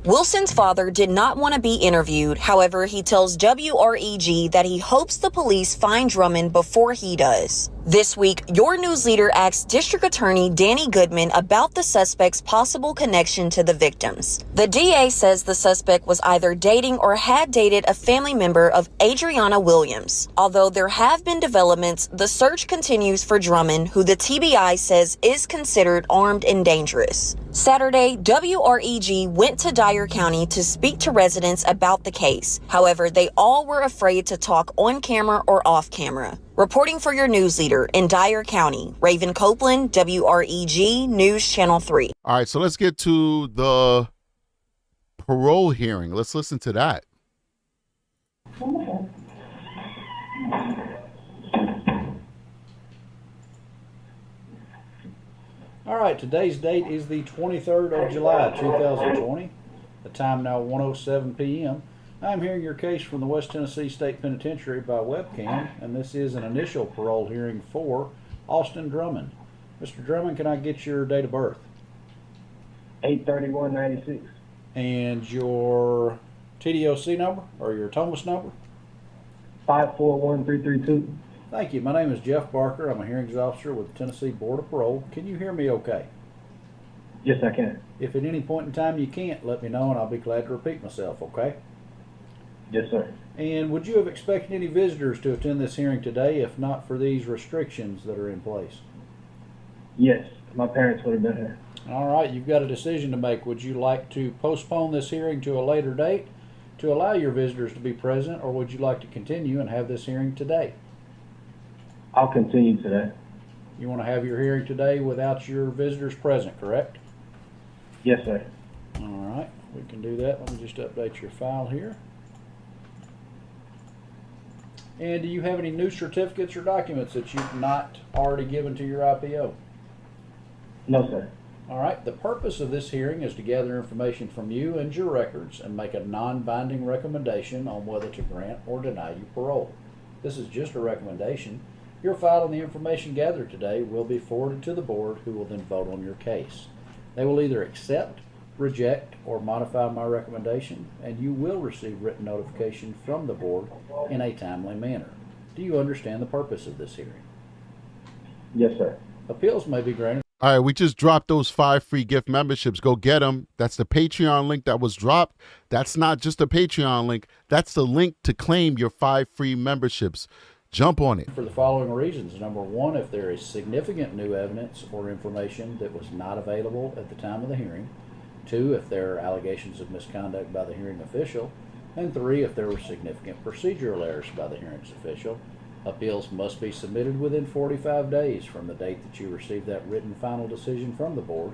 Wilson's father did not want to be interviewed. However, he tells WREG that he hopes the police find Drummond before he does. This week, your news leader asked District Attorney Danny Goodman about the suspect's possible connection to the victims. The DA says the suspect was either dating or had dated a family member of Adriana Williams. Although there have been developments, the search continues for Drummond, who the TBI says is considered armed and dangerous. Saturday, WREG went to Dyer County to speak to residents about the case. However, they all were afraid to talk on camera or off camera. Reporting for your news leader in Dyer County, Raven Copeland, WREG News Channel 3. All right, so let's get to the parole hearing. Let's listen to that. All right, today's date is the 23rd of July, 2020. The time now 1:07 p.m. I'm hearing your case from the West Tennessee State Penitentiary by webcam, and this is an initial parole hearing for Austin Drummond. Mr. Drummond, can I get your date of birth? 8/31/96. And your TDOC number, or your Thomas number? 541332. Thank you. My name is Jeff Barker. I'm a hearings officer with the Tennessee Board of Parole. Can you hear me okay? Yes, I can. If at any point in time you can't, let me know and I'll be glad to repeat myself, okay? Yes, sir. And would you have expected any visitors to attend this hearing today if not for these restrictions that are in place? Yes, my parents would have been here. All right, you've got a decision to make. Would you like to postpone this hearing to a later date to allow your visitors to be present, or would you like to continue and have this hearing today? I'll continue today. You want to have your hearing today without your visitors present, correct? Yes, sir. All right, we can do that. Let me just update your file here. And do you have any new certificates or documents that you've not already given to your IPO? No, sir. All right, the purpose of this hearing is to gather information from you and your records and make a non-binding recommendation on whether to grant or deny you parole. This is just a recommendation. Your file and the information gathered today will be forwarded to the board, who will then vote on your case. They will either accept, reject, or modify my recommendation, and you will receive written notification from the board in a timely manner. Do you understand the purpose of this hearing? Yes, sir. Appeals may be granted. All right, we just dropped those 5 free gift memberships. Go get them. That's the Patreon link that was dropped. That's not just a Patreon link. That's the link to claim your 5 free memberships. Jump on it. For the following reasons. Number one, if there is significant new evidence or information that was not available at the time of the hearing. 2, if there are allegations of misconduct by the hearing official. And 3, if there were significant procedural errors by the hearings official. Appeals must be submitted within 45 days from the date that you receive that written final decision from the board.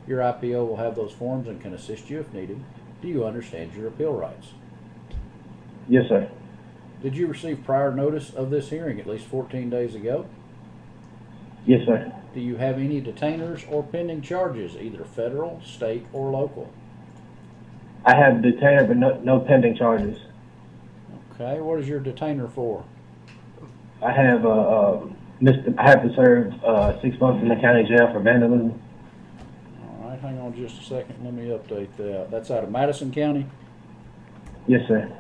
Your IPO will have those forms and can assist you if needed. Do you understand your appeal rights? Yes, sir. Did you receive prior notice of this hearing at least 14 days ago? Yes, sir. Do you have any detainers or pending charges, either federal, state, or local? I have detainer, but no pending charges. Okay, what is your detainer for? I have I have to serve 6 months in the county jail for vandalism. All right, hang on just a second. Let me update that. That's out of Madison County? Yes, sir.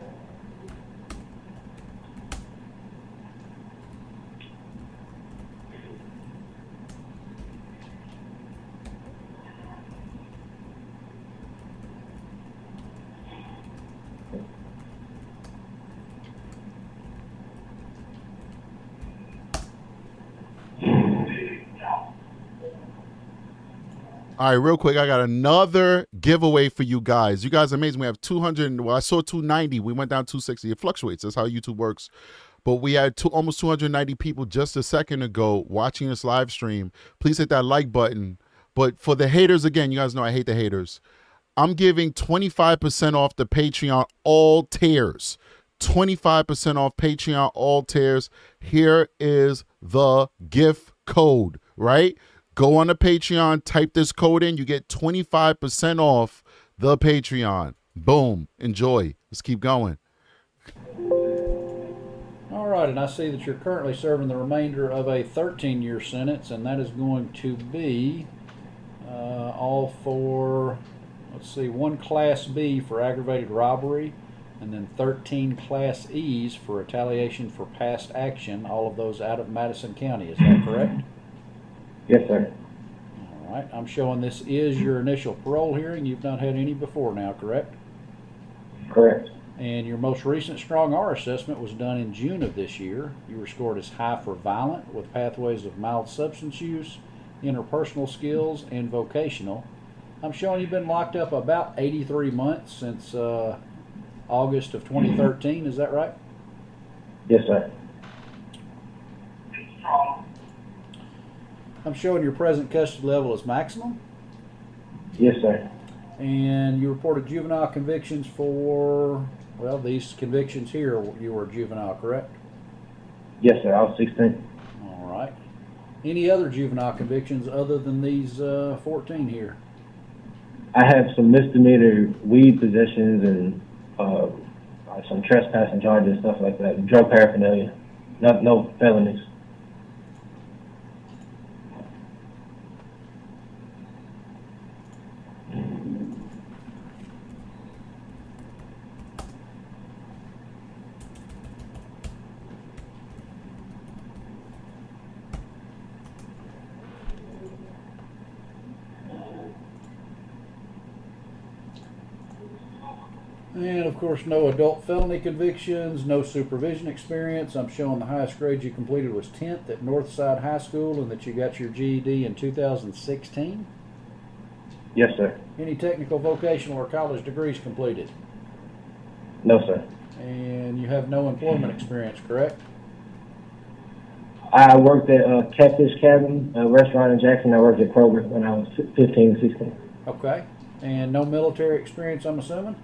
All right, real quick, I got another giveaway for you guys. You guys are amazing. We have 200. Well, I saw 290. We went down 260. It fluctuates. That's how YouTube works. But we had almost 290 people just a second ago watching this live stream. Please hit that like button. But for the haters, again, you guys know I hate the haters. I'm giving 25% off the Patreon all tiers. 25% off Patreon all tiers. Here is the gift code, right? Go on the Patreon, type this code in, you get 25% off the Patreon. Boom. Enjoy. Let's keep going. All right, and I see that you're currently serving the remainder of a 13-year sentence, and that is going to be all for, let's see, 1 Class B for aggravated robbery, and then 13 Class E's for retaliation for past action, all of those out of Madison County. Is that correct? Yes, sir. All right, I'm showing this is your initial parole hearing. You've not had any before now, correct? Correct. And your most recent strong R assessment was done in June of this year. You were scored as high for violent with pathways of mild substance use, interpersonal skills, and vocational. I'm showing you've been locked up about 83 months since August of 2013. Is that right? Yes, sir. I'm showing your present custody level as maximum. Yes, sir. And you reported juvenile convictions for, well, these convictions here, you were a juvenile, correct? Yes, sir. I was 16. All right. Any other juvenile convictions other than these 14 here? I have some misdemeanor weed possessions and some trespassing charges, stuff like that. Drug paraphernalia. No felonies. And of course, no adult felony convictions, no supervision experience. I'm showing the highest grade you completed was 10th at Northside High School, and that you got your GED in 2016. Yes, sir. Any technical, vocational, or college degrees completed? No, sir. And you have no employment experience, correct? I worked at Catfish Cabin, a restaurant in Jackson. I worked at Kroger when I was 15 and 16. Okay. And no military experience, I'm assuming?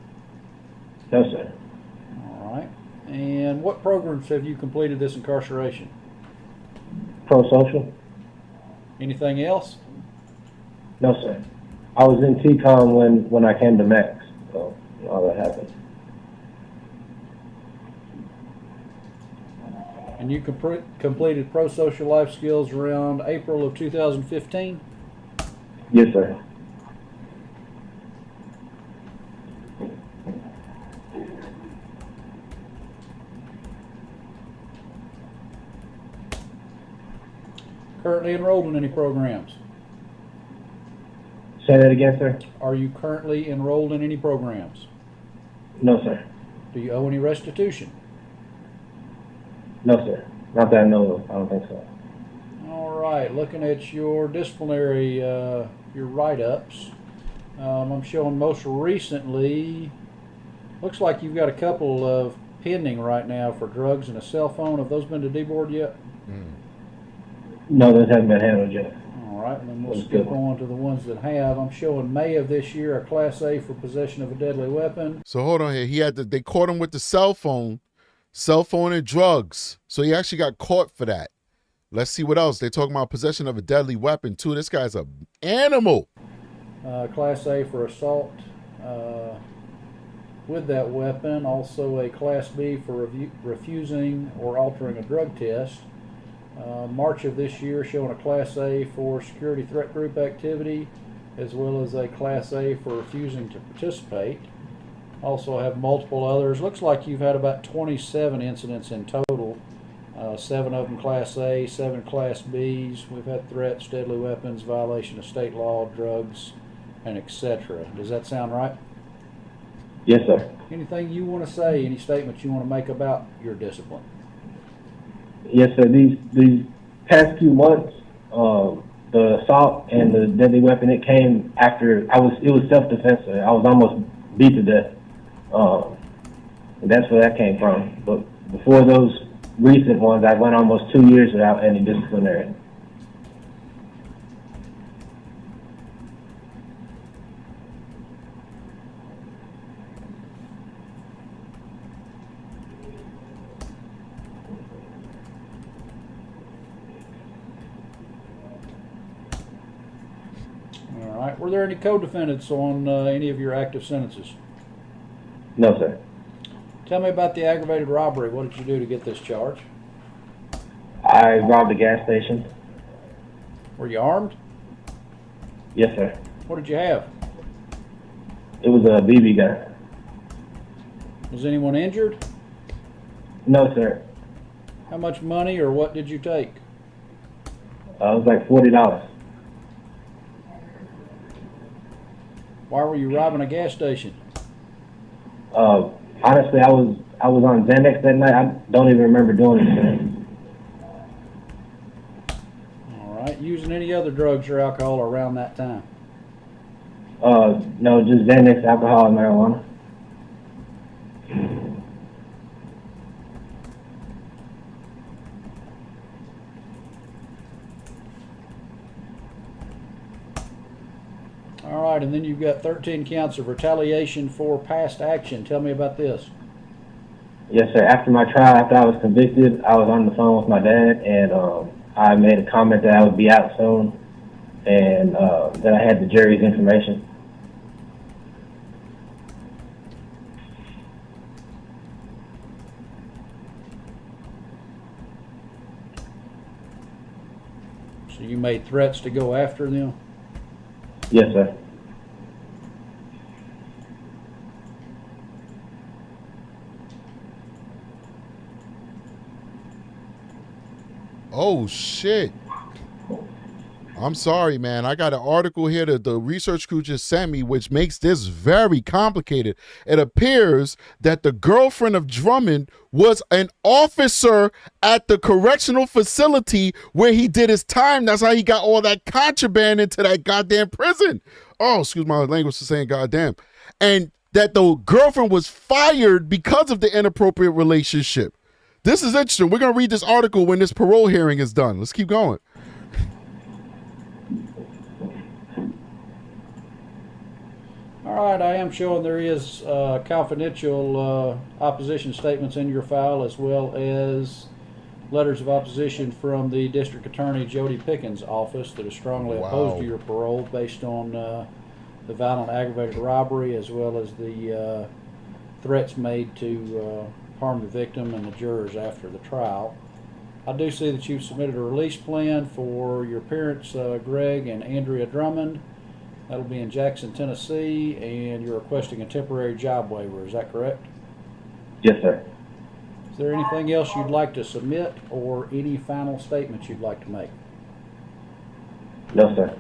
No, sir. All right. And what programs have you completed this incarceration? Pro-social? Anything else? No, sir. I was in TCOM when I came to Max, so all that happened. And you completed pro-social life skills around April of 2015? Yes, sir. Currently enrolled in any programs? Say that again, sir? Are you currently enrolled in any programs? No, sir. Do you owe any restitution? No, sir. Not that I know of. I don't think so. All right. Looking at your disciplinary, your write-ups, I'm showing most recently, looks like you've got a couple of pending right now for drugs and a cell phone. Have those been to D-Board yet? No, those haven't been handled yet. All right, and then we'll skip on to the ones that have. I'm showing May of this year a Class A for possession of a deadly weapon. So hold on here. They caught him with the cell phone and drugs. So he actually got caught for that. Let's see what else. They're talking about possession of a deadly weapon too. This guy's an animal. Class A for assault with that weapon. Also a Class B for refusing or altering a drug test. March of this year showing a Class A for security threat group activity, as well as a Class A for refusing to participate. Also have multiple others. Looks like you've had about 27 incidents in total. 7 of them Class A, 7 Class Bs. We've had threats, deadly weapons, violation of state law, drugs, and etc. Does that sound right? Yes, sir. Anything you want to say, any statements you want to make about your discipline? Yes, sir. These past few months, the assault and the deadly weapon, it came after it was self-defense. Sir. I was almost beat to death. And that's where that came from. But before those recent ones, I went almost 2 years without any disciplinary. Were there any co-defendants on any of your active sentences? No, sir. Tell me about the aggravated robbery. What did you do to get this charge? I robbed a gas station. Were you armed? Yes, sir. What did you have? It was a BB gun. Was anyone injured? No, sir. How much money or what did you take? It was like $40. Why were you robbing a gas station? Honestly, I was on Xanax that night. I don't even remember doing anything. All right. Using any other drugs or alcohol around that time? No, just Xanax, alcohol, and marijuana. All right, and then you've got 13 counts of retaliation for past action. Tell me about this. Yes, sir. After my trial, after I was convicted, I was on the phone with my dad, and I made a comment that I would be out soon, and that I had the jury's information. So you made threats to go after them? Yes, sir. Oh, shit. I'm sorry, man. I got an article here that the research crew just sent me, which makes this very complicated. It appears that the girlfriend of Drummond was an officer at the correctional facility where he did his time. That's how he got all that contraband into that goddamn prison. Oh, excuse my language for saying goddamn. And that the girlfriend was fired because of the inappropriate relationship. This is interesting. We're going to read this article when this parole hearing is done. Let's keep going. All right, I am showing there is confidential opposition statements in your file, as well as letters of opposition from the District Attorney Jody Pickens' office that is strongly opposed to your parole based on the violent aggravated robbery, as well as the threats made to harm the victim and the jurors after the trial. I do see that you've submitted a release plan for your parents, Greg and Andrea Drummond. That'll be in Jackson, Tennessee, and you're requesting a temporary job waiver. Is that correct? Yes, sir. Is there anything else you'd like to submit or any final statements you'd like to make? No, sir.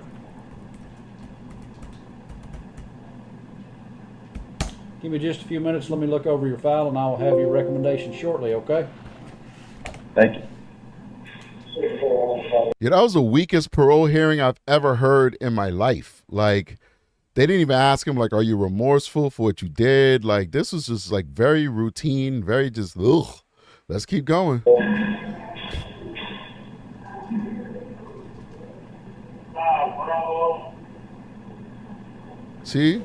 Give me just a few minutes. Let me look over your file, and I will have your recommendation shortly, okay? Thank you. Yeah, that was the weakest parole hearing I've ever heard in my life. Like, they didn't even ask him, like, are you remorseful for what you did? Like, this was just, like, very routine, very just, ugh. Let's keep going. See?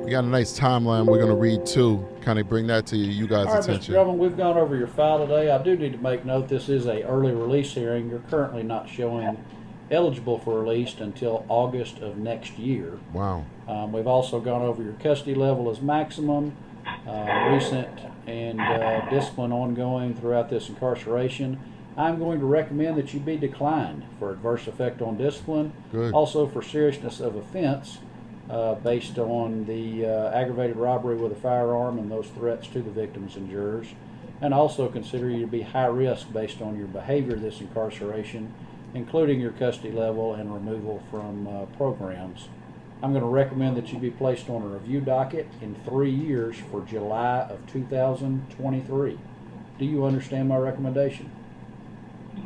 We got a nice timeline we're going to read too. Kind of bring that to you guys' All right, attention. Mr. Drummond, we've gone over your file today. I do need to make note this is a early release hearing. You're currently not showing eligible for release until August of next year. Wow. We've also gone over your custody level as maximum, recent and discipline ongoing throughout this incarceration. I'm going to recommend that you be declined for adverse effect on discipline. Good. Also for seriousness of offense based on the aggravated robbery with a firearm and those threats to the victims and jurors. And also consider you to be high risk based on your behavior this incarceration, including your custody level and removal from programs. I'm going to recommend that you be placed on a review docket in 3 years for July of 2023. Do you understand my recommendation?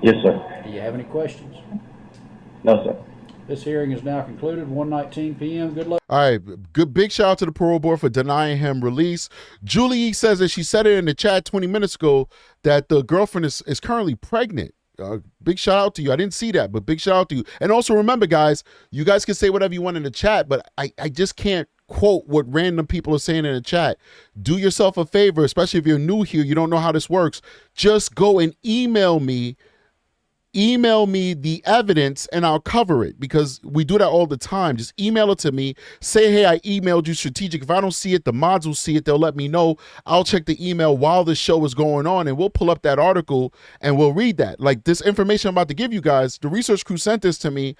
Yes, sir. Do you have any questions? No, sir. This hearing is now concluded, 1:19 p.m. Good luck. All right, good big shout out to the parole board for denying him release. Julie says that she said it in the chat 20 minutes ago that the girlfriend is currently pregnant. Big shout out to you. I didn't see that, but big shout out to you. And also remember, guys, you guys can say whatever you want in the chat, but I just can't quote what random people are saying in the chat. Do yourself a favor, especially if you're new here, you don't know how this works. Just go and email me the evidence and I'll cover it, because we do that all the time. Just email it to me. Say, hey, I emailed you strategic. If I don't see it, the mods will see it. They'll let me know. I'll check the email while the show is going on and we'll pull up that article and we'll read that. Like this information I'm about to give you guys, the research crew sent this to me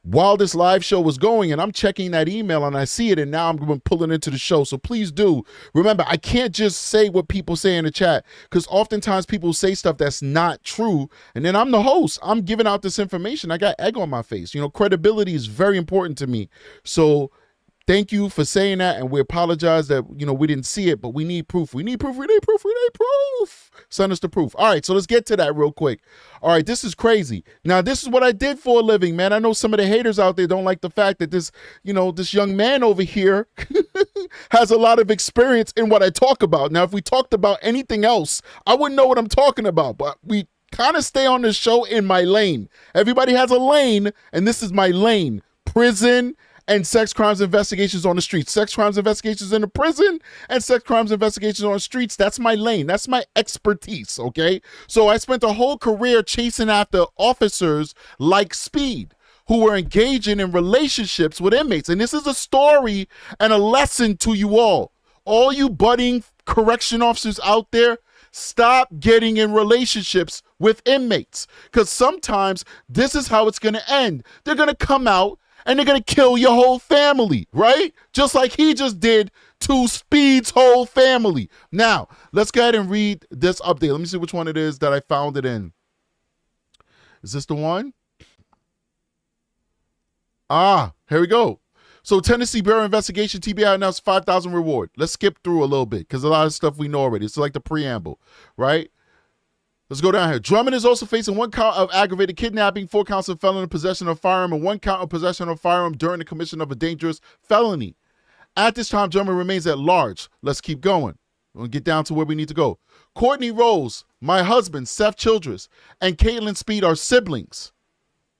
while this live show was going, and I'm checking that email and I see it, and now I'm going to pull it into the show. So please do remember, I can't just say what people say in the chat, because oftentimes people say stuff that's not true, and then I'm the host. I'm giving out this information. I got egg on my face. You know, credibility is very important to me. So thank you for saying that, and we apologize that, you know, we didn't see it, but we need proof. We need proof. We need proof. We need proof. Send us the proof. All right, so let's get to that real quick. All right, this is crazy. Now, this is what I did for a living, man. I know some of the haters out there don't like the fact that this, you know, this young man over here has a lot of experience in what I talk about. Now, if we talked about anything else, I wouldn't know what I'm talking about, but we kind of stay on this show in my lane. Everybody has a lane, and this is my lane. Prison and sex crimes investigations on the streets. Sex crimes investigations in the prison and sex crimes investigations on the streets. That's my lane. That's my expertise, okay? So I spent a whole career chasing after officers like Speed, who were engaging in relationships with inmates. And this is a story and a lesson to you all. All you budding correction officers out there, stop getting in relationships with inmates, because sometimes this is how it's going to end. They're going to come out and they're going to kill your whole family, right? Just like he just did to Speed's whole family. Now, let's go ahead and read this update. Let me see which one it is that I found it in. Is this the one? Here we go. So Tennessee Bureau of Investigation, TBI announced $5,000 reward. Let's skip through a little bit because a lot of stuff we know already. It's like the preamble, right? Let's go down here. Drummond is also facing 1 count of aggravated kidnapping, 4 counts of felon in possession of a firearm, and 1 count of possession of a firearm during the commission of a dangerous felony. At this time, Drummond remains at large. Let's keep going. We'll get down to where we need to go. Courtney Rose, my husband, Seth Childress, and Caitlin Speed are siblings.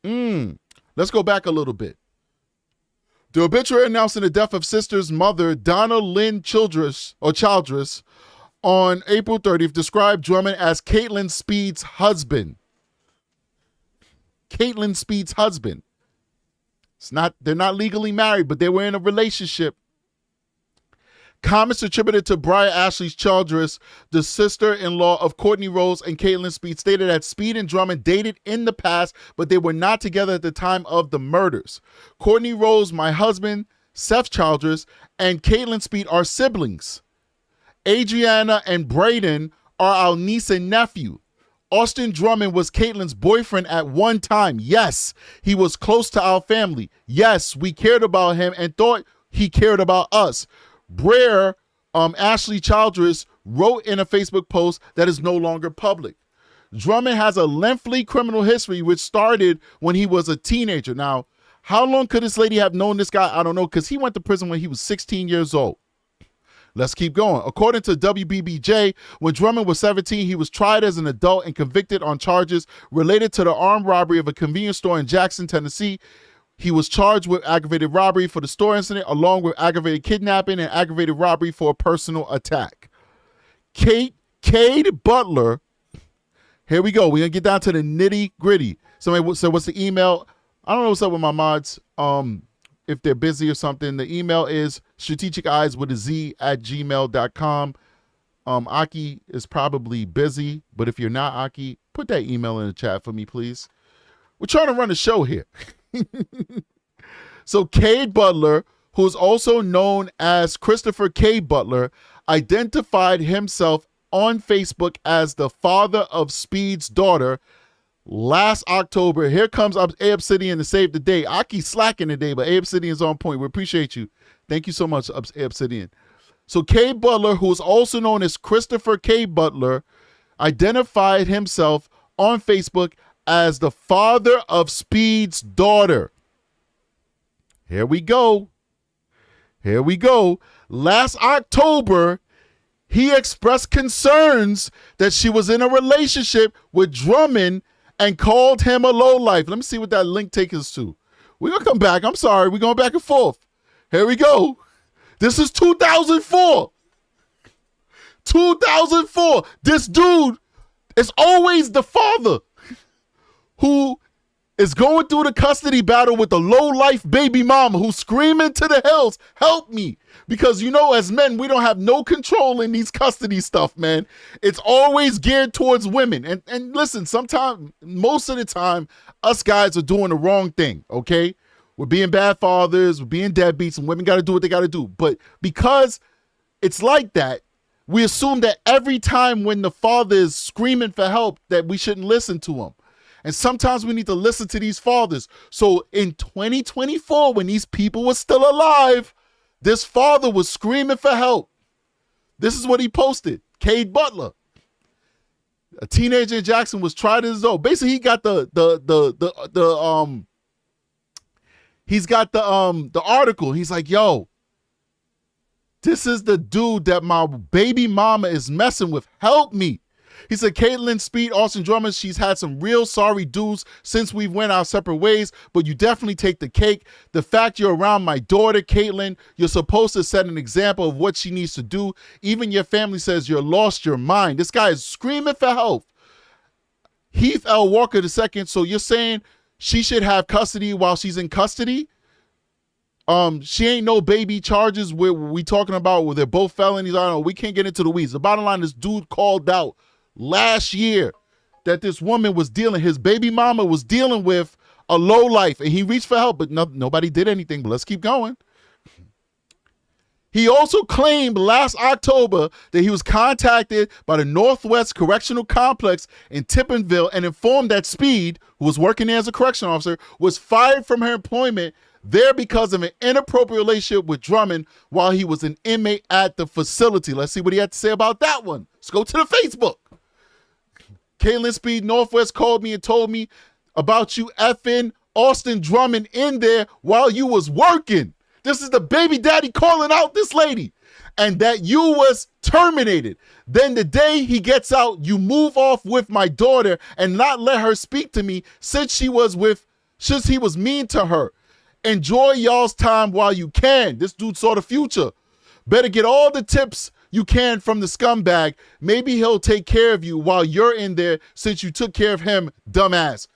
Let's go back a little bit. The obituary announcing the death of sister's mother, Donna Lynn Childress, on April 30th, described Drummond as Caitlin Speed's husband. Caitlin Speed's husband. They're not legally married, but they were in a relationship. Comments attributed to Briar Ashley Childress, the sister-in-law of Courtney Rose and Caitlin Speed, stated that Speed and Drummond dated in the past, but they were not together at the time of the murders. Courtney Rose, my husband, Seth Childress, and Caitlin Speed are siblings. Adriana and Braden are our niece and nephew. Austin Drummond was Caitlin's boyfriend at one time. Yes, he was close to our family. Yes, we cared about him and thought he cared about us. Brer, Ashley Childress, wrote in a Facebook post that is no longer public. Drummond has a lengthy criminal history, which started when he was a teenager. Now, how long could this lady have known this guy? I don't know, because he went to prison when he was 16 years old. Let's keep going. According to WBBJ, when Drummond was 17, he was tried as an adult and convicted on charges related to the armed robbery of a convenience store in Jackson, Tennessee. He was charged with aggravated robbery for the store incident, along with aggravated kidnapping and aggravated robbery for a personal attack. Cade Butler, here we go. We're going to get down to the nitty gritty. Somebody said, what's the email? I don't know what's up with my mods. If they're busy or something, the email is strategiceyes@gmail.com. Aki is probably busy, but if you're not Aki, put that email in the chat for me, please. We're trying to run a show here. So Cade Butler, who is also known as Christopher K. Butler, identified himself on Facebook as the father of Speed's daughter last October. Here comes A Obsidian to save the day. Aki's slacking today, but A Obsidian's on point. We appreciate you. Thank you so much, A Obsidian. So Cade Butler, who is also known as Christopher K. Butler, identified himself on Facebook as the father of Speed's daughter. Here we go. Last October, he expressed concerns that she was in a relationship with Drummond and called him a lowlife. Let me see what that link takes us to. We're going to come back. I'm sorry. We're going back and forth. Here we go. This is 2004. 2004. This dude is always the father who is going through the custody battle with the low-life baby mama who's screaming to the hills, help me. Because, you know, as men, we don't have no control in these custody stuff, man. It's always geared towards women. And listen, sometimes, most of the time, us guys are doing the wrong thing, okay? We're being bad fathers, we're being deadbeats, and women got to do what they got to do. But because it's like that, we assume that every time when the father is screaming for help that we shouldn't listen to him. And sometimes we need to listen to these fathers. So in 2024, when these people were still alive, this father was screaming for help. This is what he posted. Cade Butler, a teenager in Jackson, was tried as though. Basically, he got the article. He's like, yo, this is the dude that my baby mama is messing with. Help me. He said, Caitlin Speed, Austin Drummond, she's had some real sorry dudes since we went our separate ways, but you definitely take the cake. The fact you're around my daughter, Caitlin, you're supposed to set an example of what she needs to do. Even your family says you're lost your mind. This guy is screaming for help. Heath L. Walker II, so you're saying she should have custody while she's in custody? She ain't no baby charges where we talking about where they're both felonies. I don't know. We can't get into the weeds. The bottom line, this dude called out last year that this woman was his baby mama was dealing with a low life, and he reached for help, but nobody did anything. But let's keep going. He also claimed last October that he was contacted by the Northwest Correctional Complex in Tiptonville and informed that Speed, who was working there as a correctional officer, was fired from her employment there because of an inappropriate relationship with Drummond while he was an inmate at the facility. Let's see what he had to say about that one. Let's go to the Facebook. Caitlin Speed Northwest called me and told me about you effing Austin Drummond in there while you was working. This is the baby daddy calling out this lady. And that you was terminated. Then the day he gets out, you move off with my daughter and not let her speak to me since he was mean to her. Enjoy y'all's time while you can. This dude saw the future. Better get all the tips you can from the scumbag. Maybe he'll take care of you while you're in there since you took care of him, dumbass.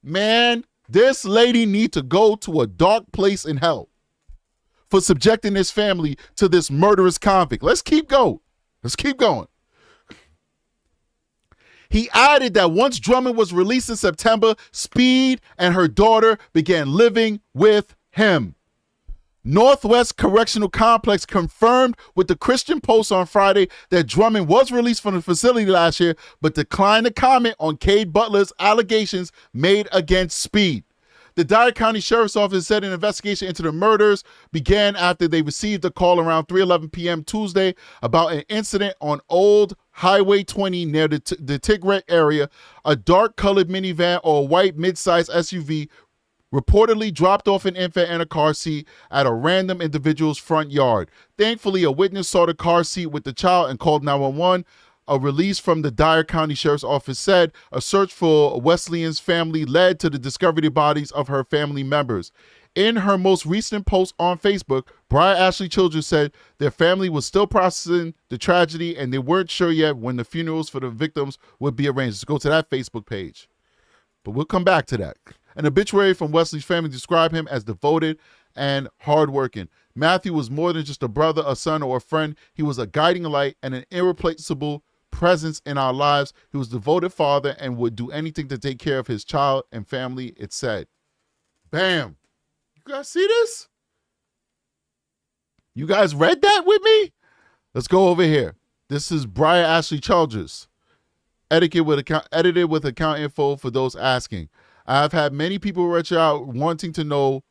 Man, this lady need to go to a dark place in hell for subjecting his family to this murderous convict. Let's keep going. He added that once Drummond was released in September, Speed and her daughter began living with him. Northwest Correctional Complex confirmed with the Christian Post on Friday that Drummond was released from the facility last year, but declined to comment on Cade Butler's allegations made against Speed. The Dyer County Sheriff's Office said an investigation into the murders began after they received a call around 3:11 p.m. Tuesday about an incident on Old Highway 20 near the Tigret area. A dark-colored minivan or a white mid-sized SUV reportedly dropped off an infant in a car seat at a random individual's front yard. Thankfully, a witness saw the car seat with the child and called 911. A release from the Dyer County Sheriff's Office said a search for Wesleyan's family led to the discovery of the bodies of her family members. In her most recent post on Facebook, Briar Ashley Childers said their family was still processing the tragedy and they weren't sure yet when the funerals for the victims would be arranged. Let's go to that Facebook page. But we'll come back to that. An obituary from Wesley's family described him as devoted and hardworking. Matthew was more than just a brother, a son, or a friend. He was a guiding light and an irreplaceable presence in our lives. He was a devoted father and would do anything to take care of his child and family, it said. Bam. You guys see this? You guys read that with me? Let's go over here. This is Briar Ashley Childers. Edited with account info for those asking. I've had many people reach out wanting to know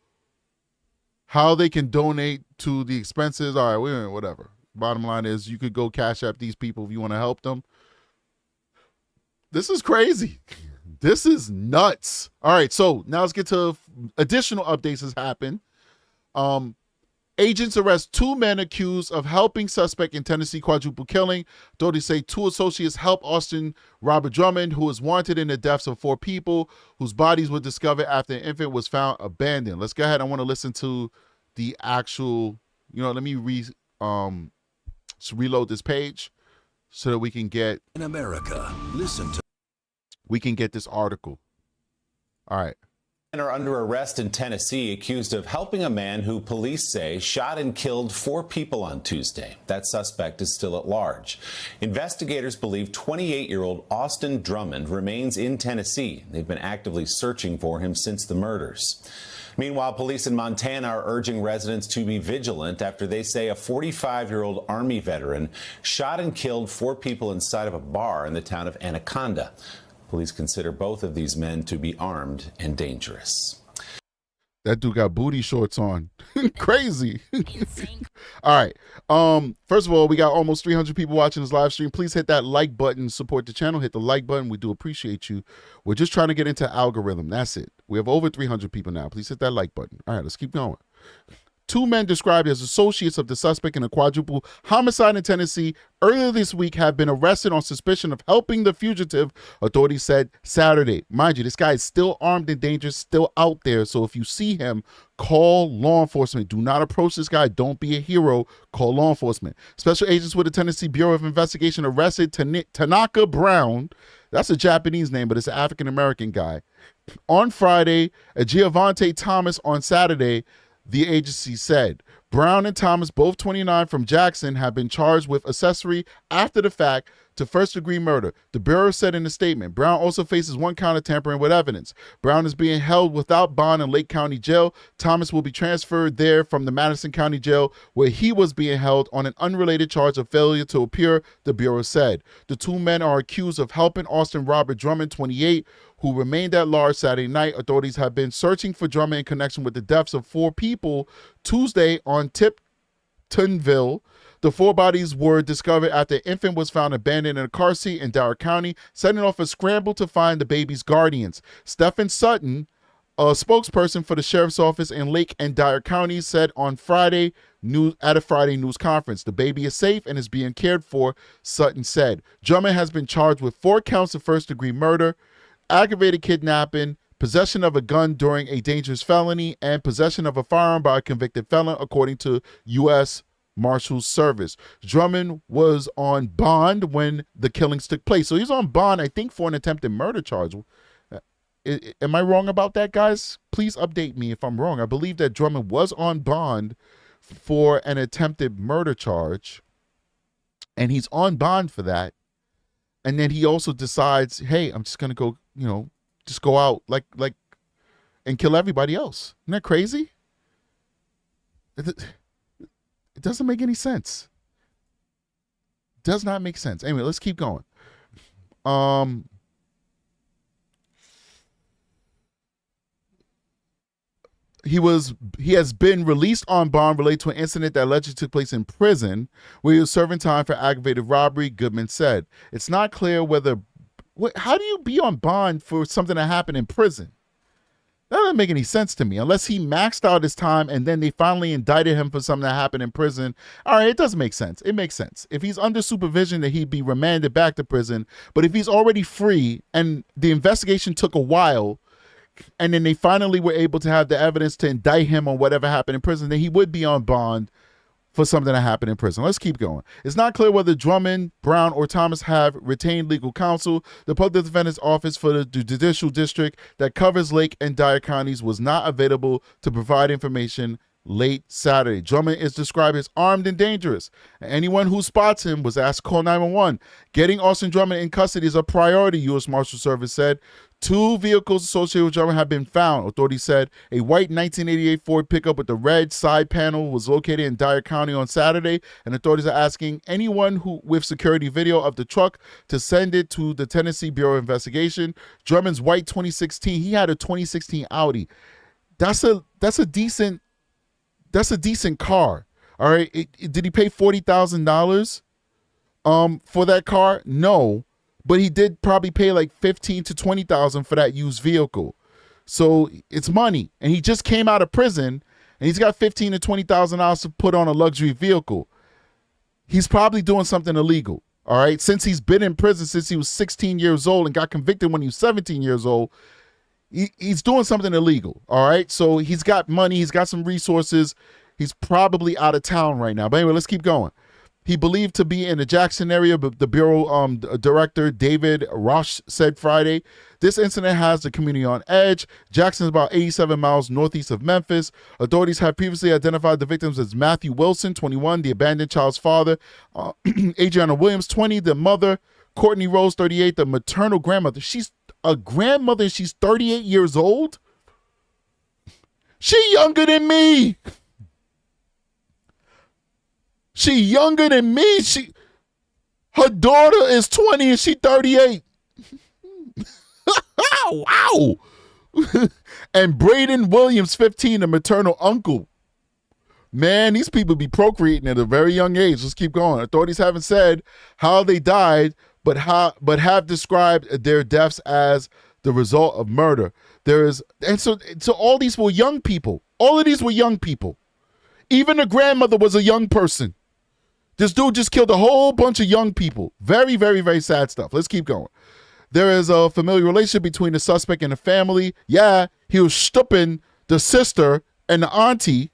how they can donate to the expenses. All right, whatever. Bottom line is you could go Cash App these people if you want to help them. This is crazy. This is nuts. All right, so now let's get to additional updates has happened. Agents arrest 2 men accused of helping suspect in Tennessee quadruple killing. Authorities say 2 associates helped Austin Robert Drummond, who is wanted in the deaths of 4 people whose bodies were discovered after an infant was found abandoned. Let's go ahead. I want to listen to the actual, let me reload this page so that we can get in America. We can get this article. All right. Men are under arrest in Tennessee accused of helping a man who police say shot and killed 4 people on Tuesday. That suspect is still at large. Investigators believe 28-year-old Austin Drummond remains in Tennessee. They've been actively searching for him since the murders. Meanwhile, police in Montana are urging residents to be vigilant after they say a 45-year-old Army veteran shot and killed 4 people inside of a bar in the town of Anaconda. Police consider both of these men to be armed and dangerous. That dude got booty shorts on. Crazy. All right. First of all, we got almost 300 people watching this live stream. Please hit that like button, support the channel, hit the like button. We do appreciate you. We're just trying to get into algorithm. That's it. We have over 300 people now. Please hit that like button. All right, let's keep going. 2 men described as associates of the suspect in a quadruple homicide in Tennessee earlier this week have been arrested on suspicion of helping the fugitive, authorities said Saturday. Mind you, this guy is still armed and dangerous, still out there. So if you see him, call law enforcement. Do not approach this guy. Don't be a hero. Call law enforcement. Special agents with the Tennessee Bureau of Investigation arrested Tanaka Brown. That's a Japanese name, but it's an African-American guy. On Friday, Giovante Thomas on Saturday, the agency said. Brown and Thomas, both 29 from Jackson, have been charged with accessory after the fact to first-degree murder. The Bureau said in a statement. Brown also faces 1 count of tampering with evidence. Brown is being held without bond in Lake County Jail. Thomas will be transferred there from the Madison County Jail, where he was being held on an unrelated charge of failure to appear, the Bureau said. The 2 men are accused of helping Austin Robert Drummond, 28, who remained at large Saturday night. Authorities have been searching for Drummond in connection with the deaths of 4 people Tuesday on Tiptonville. The 4 bodies were discovered after an infant was found abandoned in a car seat in Dare County, setting off a scramble to find the baby's guardians. Stephen Sutton, a spokesperson for the sheriff's office in Lake and Dare County, said on Friday at a Friday news conference, the baby is safe and is being cared for, Sutton said. Drummond has been charged with 4 counts of first-degree murder, aggravated kidnapping, possession of a gun during a dangerous felony, and possession of a firearm by a convicted felon, according to U.S. Marshals Service. Drummond was on bond when the killings took place. So he's on bond, I think, for an attempted murder charge. Am I wrong about that, guys? Please update me if I'm wrong. I believe that Drummond was on bond for an attempted murder charge, and he's on bond for that. And then he also decides, hey, I'm just going to go, just go out like and kill everybody else. Isn't that crazy? It doesn't make any sense. Does not make sense. Anyway, let's keep going. He has been released on bond related to an incident that allegedly took place in prison where he was serving time for aggravated robbery, Goodman said. It's not clear how do you be on bond for something that happened in prison? That doesn't make any sense to me, unless he maxed out his time and then they finally indicted him for something that happened in prison. All right, it doesn't make sense. It makes sense. If he's under supervision, that he'd be remanded back to prison. But if he's already free and the investigation took a while, and then they finally were able to have the evidence to indict him on whatever happened in prison, then he would be on bond for something that happened in prison. Let's keep going. It's not clear whether Drummond, Brown, or Thomas have retained legal counsel. The public defender's office for the judicial district that covers Lake and Dare counties was not available to provide information late Saturday. Drummond is described as armed and dangerous. Anyone who spots him was asked to call 911. Getting Austin Drummond in custody is a priority, U.S. Marshal Service said. 2 vehicles associated with Drummond have been found. Authorities said a white 1988 Ford pickup with the red side panel was located in Dare County on Saturday, and authorities are asking anyone with security video of the truck to send it to the Tennessee Bureau of Investigation. Drummond's white 2016, he had a 2016 Audi. That's a decent car. All right. Did he pay $40,000 for that car? No. but he did probably pay like $15,000 to $20,000 for that used vehicle. So it's money, and he just came out of prison, and he's got $15,000 to $20,000 to put on a luxury vehicle. He's probably doing something illegal. All right. Since he's been in prison since he was 16 years old and got convicted when he was 17 years old, he's doing something illegal. All right. So he's got money. He's got some resources. He's probably out of town right now. But anyway, let's keep going. He believed to be in the Jackson area, but the Bureau Director David Roche said Friday, this incident has the community on edge. Jackson is about 87 miles northeast of Memphis. Authorities have previously identified the victims as Matthew Wilson, 21, the abandoned child's father, Adriana Williams, 20, the mother, Courtney Rose, 38, the maternal grandmother. She's a grandmother and she's 38 years old? She younger than me. She younger than me. Her daughter is 20 and she 38. Wow. And Braden Williams, 15, the maternal uncle. Man, these people be procreating at a very young age. Let's keep going. Authorities haven't said how they died, but have described their deaths as the result of murder. So all these were young people. All of these were young people. Even the grandmother was a young person. This dude just killed a whole bunch of young people. Very, very, very sad stuff. Let's keep going. There is a familiar relationship between the suspect and the family. Yeah, he was stooping the sister and the auntie,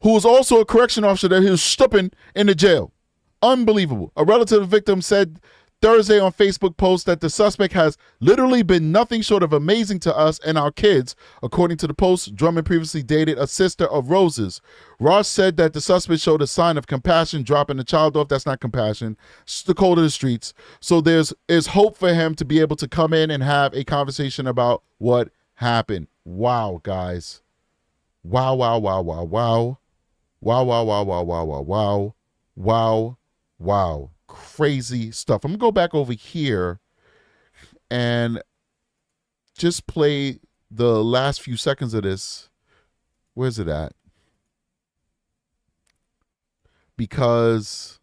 who was also a correction officer that he was stooping in the jail. Unbelievable. A relative of the victim said Thursday on Facebook post that the suspect has literally been nothing short of amazing to us and our kids. According to the post, Drummond previously dated a sister of Rose's. Ross said that the suspect showed a sign of compassion, dropping the child off. That's not compassion. It's the cold of the streets. So there's hope for him to be able to come in and have a conversation about what happened. Wow, guys. Wow, wow, wow, wow, wow. Wow, wow, wow, wow, wow, wow, wow. Wow, wow. Crazy stuff. I'm gonna go back over here and just play the last few seconds of this. Where's it at? Because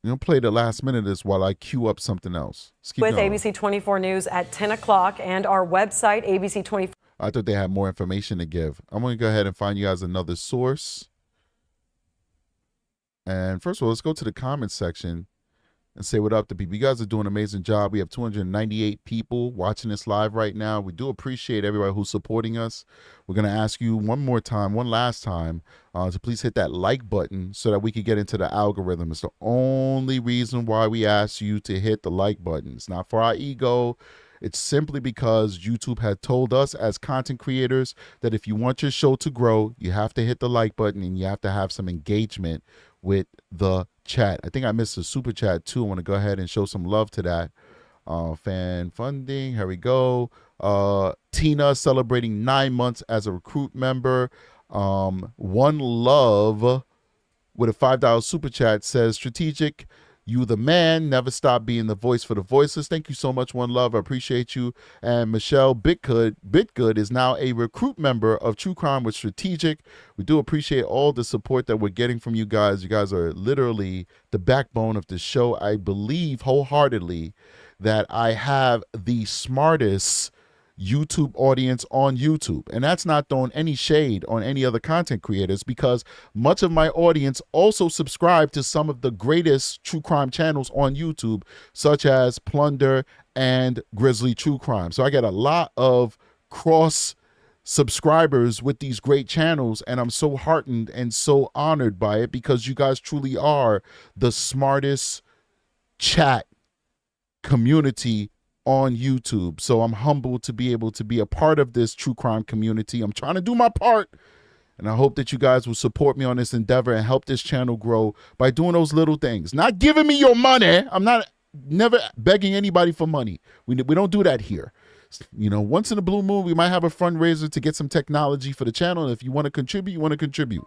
I'm gonna play the last minute of this while I queue up something else. With going. ABC 24 News at 10 o'clock and our website, ABC 24. I thought they had more information to give. I'm gonna go ahead and find you guys another source. And first of all, let's go to the comments section and say what up to people. You guys are doing an amazing job. We have 298 people watching this live right now. We do appreciate everybody who's supporting us. We're going to ask you one last time, to please hit that like button so that we can get into the algorithm. It's the only reason why we ask you to hit the like button. It's not for our ego. It's simply because YouTube had told us as content creators that if you want your show to grow, you have to hit the like button and you have to have some engagement with the chat. I think I missed a super chat too. I want to go ahead and show some love to that. Fan funding. Here we go. Tina celebrating 9 months as a recruit member. One Love with a $5 super chat says, strategic, you the man, never stop being the voice for the voiceless. Thank you so much, One Love. I appreciate you. And Michelle Bitgood is now a recruit member of True Crime with Strategic. We do appreciate all the support that we're getting from you guys. You guys are literally the backbone of the show. I believe wholeheartedly that I have the smartest YouTube audience on YouTube. And that's not throwing any shade on any other content creators, because much of my audience also subscribe to some of the greatest true crime channels on YouTube, such as Plunder and Grizzly True Crime. So I get a lot of cross subscribers with these great channels, and I'm so heartened and so honored by it, because you guys truly are the smartest chat community on YouTube. So I'm humbled to be able to be a part of this true crime community. I'm trying to do my part, and I hope that you guys will support me on this endeavor and help this channel grow by doing those little things. Not giving me your money. I'm never begging anybody for money. We don't do that here. You know, once in a blue moon, we might have a fundraiser to get some technology for the channel. And if you want to contribute, you want to contribute.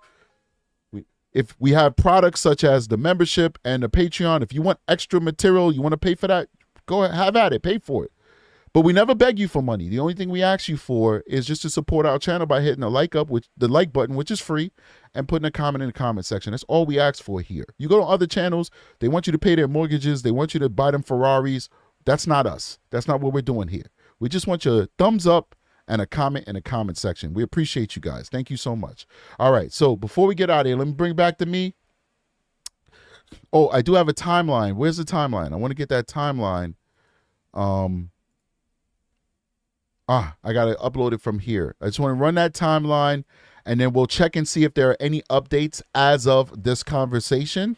If we have products such as the membership and the Patreon, if you want extra material, you want to pay for that, go ahead, have at it, pay for it. But we never beg you for money. The only thing we ask you for is just to support our channel by hitting the like button, which is free, and putting a comment in the comment section. That's all we ask for here. You go to other channels, they want you to pay their mortgages, they want you to buy them Ferraris. That's not us. That's not what we're doing here. We just want your thumbs up and a comment in the comment section. We appreciate you guys. Thank you so much. All right, so before we get out of here, let me bring back to me. Oh, I do have a timeline. Where's the timeline? I want to get that timeline. I got to upload it from here. I just want to run that timeline, and then we'll check and see if there are any updates as of this conversation.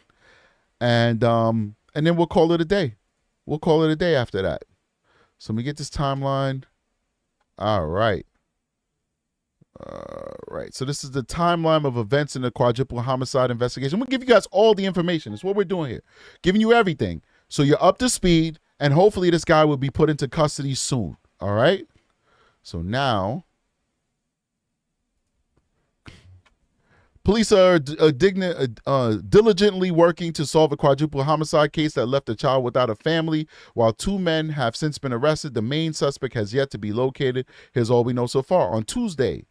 And then we'll call it a day. We'll call it a day after that. So let me get this timeline. All right. So this is the timeline of events in the quadruple homicide investigation. We'll give you guys all the information. That's what we're doing here. Giving you everything. So you're up to speed, and hopefully this guy will be put into custody soon. All right? So now, police are diligently working to solve a quadruple homicide case that left a child without a family. While 2 men have since been arrested, the main suspect has yet to be located. Here's all we know so far. On Tuesday,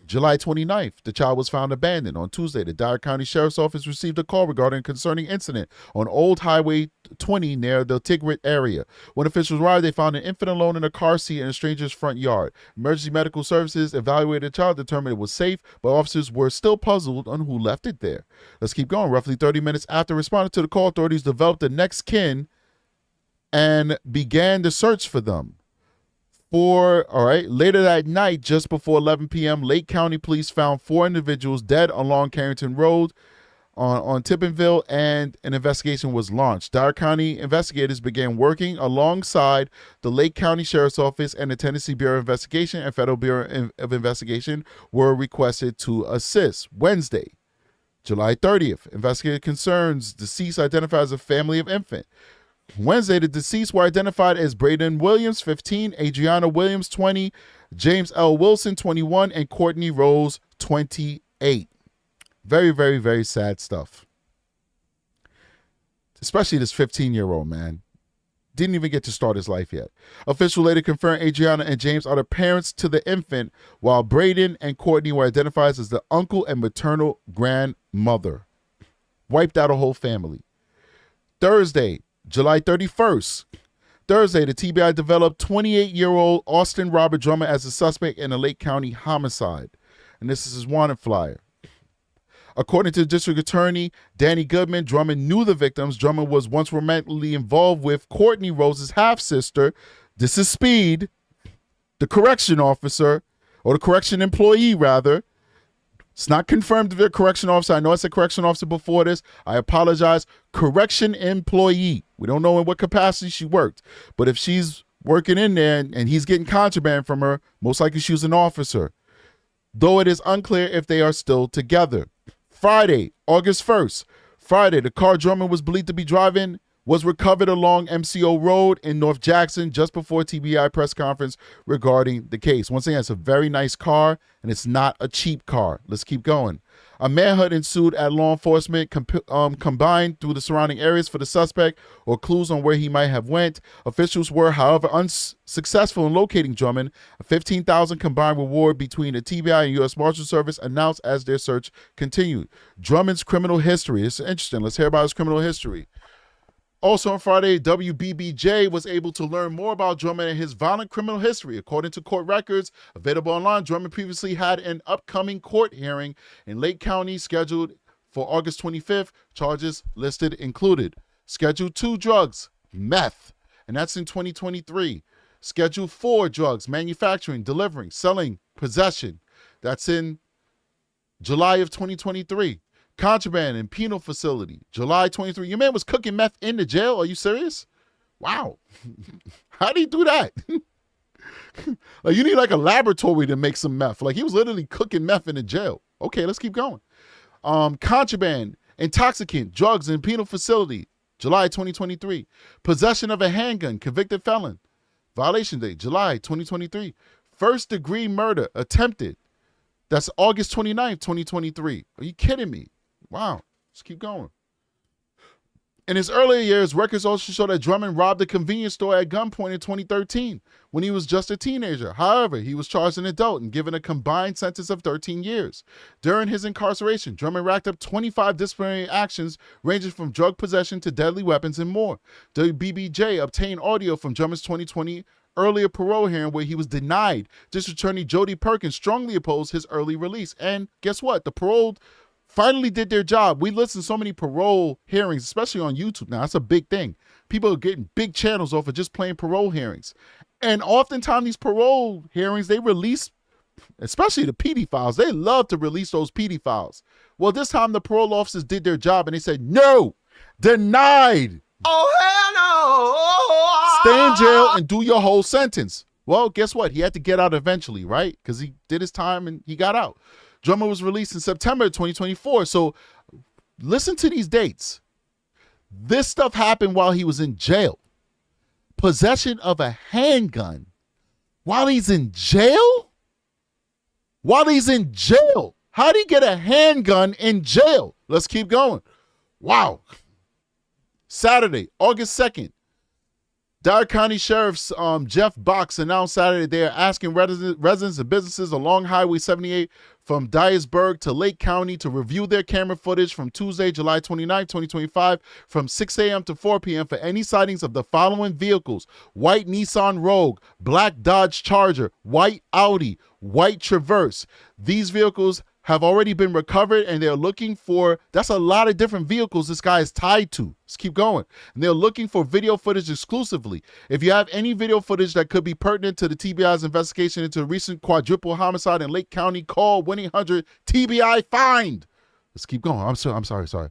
July 29th, the child was found abandoned. On Tuesday, the Dyer County Sheriff's Office received a call regarding a concerning incident on Old Highway 20 near the Tigrit area. When officials arrived, they found an infant alone in a car seat in a stranger's front yard. Emergency medical services evaluated the child, determined it was safe, but officers were still puzzled on who left it there. Let's keep going. Roughly 30 minutes after responding to the call, authorities developed the next kin and began the search for them. Later that night, just before 11 p.m., Lake County Police found 4 individuals dead along Carrington Road on Tippenville, and an investigation was launched. Dyer County investigators began working alongside the Lake County Sheriff's Office, and the Tennessee Bureau of Investigation and Federal Bureau of Investigation were requested to assist. Wednesday, July 30th, investigator concerns deceased identified as a family of infant. Wednesday, the deceased were identified as Braden Williams, 15, Adriana Williams, 20, James L. Wilson, 21, and Courtney Rose, 28. Very, very, very sad stuff. Especially this 15-year-old, man. Didn't even get to start his life yet. Officials later confirmed Adriana and James are the parents to the infant, while Braden and Courtney were identified as the uncle and maternal grandmother. Wiped out a whole family. Thursday, July 31st. Thursday, the TBI developed 28-year-old Austin Robert Drummond as a suspect in a Lake County homicide. And this is his wanted flyer. According to the district attorney, Danny Goodman, Drummond knew the victims. Drummond was once romantically involved with Courtney Rose's half-sister. This is Speed, the correction officer, or the correction employee, rather. It's not confirmed to be a correction officer. I know it's a correction officer before this. I apologize. Correction employee. We don't know in what capacity she worked. But if she's working in there and he's getting contraband from her, most likely she was an officer. Though it is unclear if they are still together. Friday, August 1st. Friday, the car Drummond was believed to be driving was recovered along MCO Road in North Jackson just before TBI press conference regarding the case. Once again, it's a very nice car, and it's not a cheap car. Let's keep going. A manhunt ensued at law enforcement combined through the surrounding areas for the suspect or clues on where he might have went. Officials were, however, unsuccessful in locating Drummond. A $15,000 combined reward between the TBI and U.S. Marshal Service announced as their search continued. Drummond's criminal history. This is interesting. Let's hear about his criminal history. Also on Friday, WBBJ was able to learn more about Drummond and his violent criminal history. According to court records available online, Drummond previously had an upcoming court hearing in Lake County scheduled for August 25th. Charges listed included Schedule 2 drugs, meth, and that's in 2023. Schedule 4 drugs, manufacturing, delivering, selling, possession. That's in July of 2023. Contraband in penal facility, July 23. Your man was cooking meth in the jail? Are you serious? Wow. How did he do that? Like, you need like a laboratory to make some meth. Like, he was literally cooking meth in the jail. Okay, let's keep going. Contraband, intoxicant, drugs in penal facility, July 2023. Possession of a handgun, convicted felon. Violation date, July 2023. First degree murder, attempted. That's August 29th, 2023. Are you kidding me? Wow. Let's keep going. In his earlier years, records also show that Drummond robbed a convenience store at gunpoint in 2013 when he was just a teenager. However, he was charged an adult and given a combined sentence of 13 years. During his incarceration, Drummond racked up 25 disciplinary actions ranging from drug possession to deadly weapons and more. WBBJ obtained audio from Drummond's 2020 earlier parole hearing where he was denied. District Attorney Jody Perkins strongly opposed his early release. And guess what? The parole finally did their job. We listen to so many parole hearings, especially on YouTube now. That's a big thing. People are getting big channels off of just playing parole hearings. And oftentimes these parole hearings, they release, especially the pedophiles. They love to release those pedophiles. Well, this time the parole officers did their job and they said, no, denied. Oh, hell no. Stay in jail and do your whole sentence. Well, guess what? He had to get out eventually, right? Because he did his time and he got out. Drummond was released in September 2024. So listen to these dates. This stuff happened while he was in jail. Possession of a handgun while he's in jail? While he's in jail. How did he get a handgun in jail? Let's keep going. Wow. Saturday, August 2nd. Dyer County Sheriff's Jeff Box announced Saturday they are asking residents and businesses along Highway 78 from Dyersburg to Lake County to review their camera footage from Tuesday, July 29, 2025 from 6 a.m. to 4 p.m. for any sightings of the following vehicles: white Nissan Rogue, black Dodge Charger, white Audi, white Traverse. These vehicles have already been recovered and they're looking for, that's a lot of different vehicles this guy is tied to. Let's keep going. And they're looking for video footage exclusively. If you have any video footage that could be pertinent to the TBI's investigation into a recent quadruple homicide in Lake County, call 1-800-TBI-FIND. Let's keep going. I'm sorry.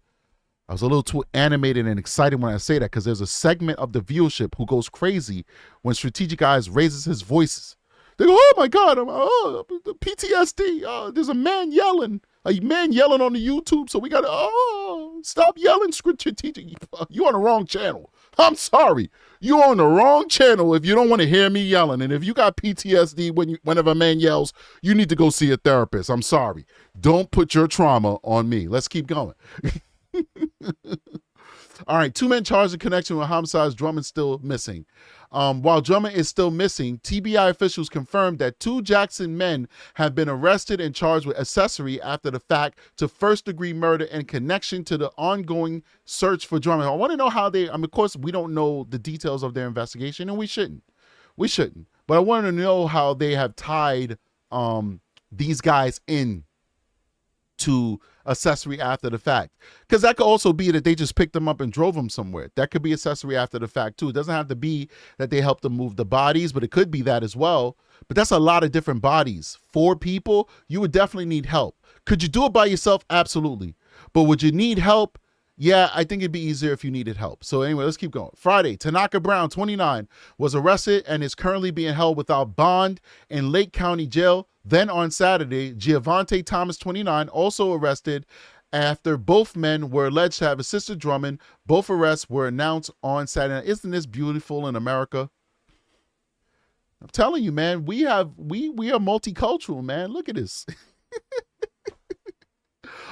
I was a little too animated and excited when I say that because there's a segment of the viewership who goes crazy when Strategic Eyes raises his voices. They go, oh my God, PTSD. There's a man yelling on the YouTube. So we got to, stop yelling, Strategic. You're on the wrong channel. I'm sorry. You're on the wrong channel if you don't want to hear me yelling. And if you got PTSD whenever a man yells, you need to go see a therapist. I'm sorry. Don't put your trauma on me. Let's keep going. All right, 2 men charged in connection with homicides. Drummond still missing. While Drummond is still missing, TBI officials confirmed that 2 Jackson men have been arrested and charged with accessory after the fact to first-degree murder in connection to the ongoing search for Drummond. I want to know how they, of course, we don't know the details of their investigation, and we shouldn't. But I want to know how they have tied these guys in to accessory after the fact, because that could also be that they just picked them up and drove them somewhere. That could be accessory after the fact too. It doesn't have to be that they helped them move the bodies, but it could be that as well. But that's a lot of different bodies. 4 people, you would definitely need help. Could you do it by yourself? Absolutely. But would you need help? Yeah, I think it'd be easier if you needed help. So anyway, let's keep going. Friday, Tanaka Brown, 29, was arrested and is currently being held without bond in Lake County Jail. Then on Saturday, Giavante Thomas, 29, also arrested after both men were alleged to have assisted Drummond. Both arrests were announced on Saturday. Isn't this beautiful in America? I'm telling you, man, we are multicultural, man. Look at this.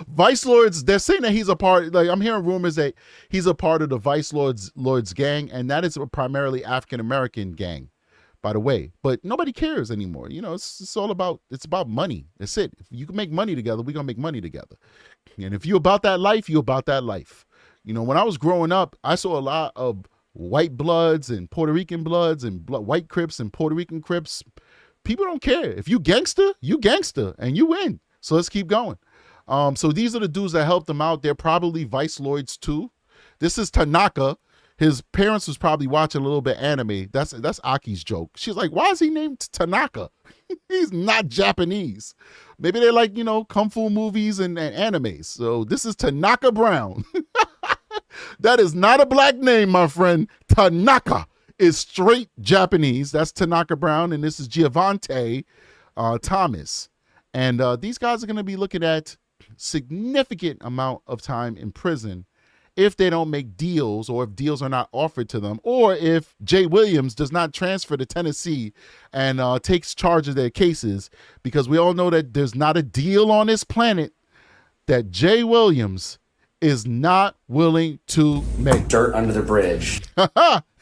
Vice Lords, they're saying that he's a part, like I'm hearing rumors that he's a part of the Vice Lords gang, and that is a primarily African-American gang, by the way. But nobody cares anymore. You know, it's about money. That's it. If you can make money together, we're going to make money together. And if you're about that life, you're about that life. You know, when I was growing up, I saw a lot of white bloods and Puerto Rican bloods and white Crips and Puerto Rican Crips. People don't care. If you gangster, and you win. So let's keep going. So these are the dudes that helped them out. They're probably Vice Lords too. This is Tanaka. His parents was probably watching a little bit anime. That's Aki's joke. She's like, why is he named Tanaka? He's not Japanese. Maybe they like, kung fu movies and animes. So this is Tanaka Brown. That is not a black name, my friend. Tanaka is straight Japanese. That's Tanaka Brown. And this is Giavante Thomas. And these guys are going to be looking at significant amount of time in prison if they don't make deals, or if deals are not offered to them, or if Jay Williams does not transfer to Tennessee and takes charge of their cases, because we all know that there's not a deal on this planet that Jay Williams is not willing to make. Dirt under the bridge.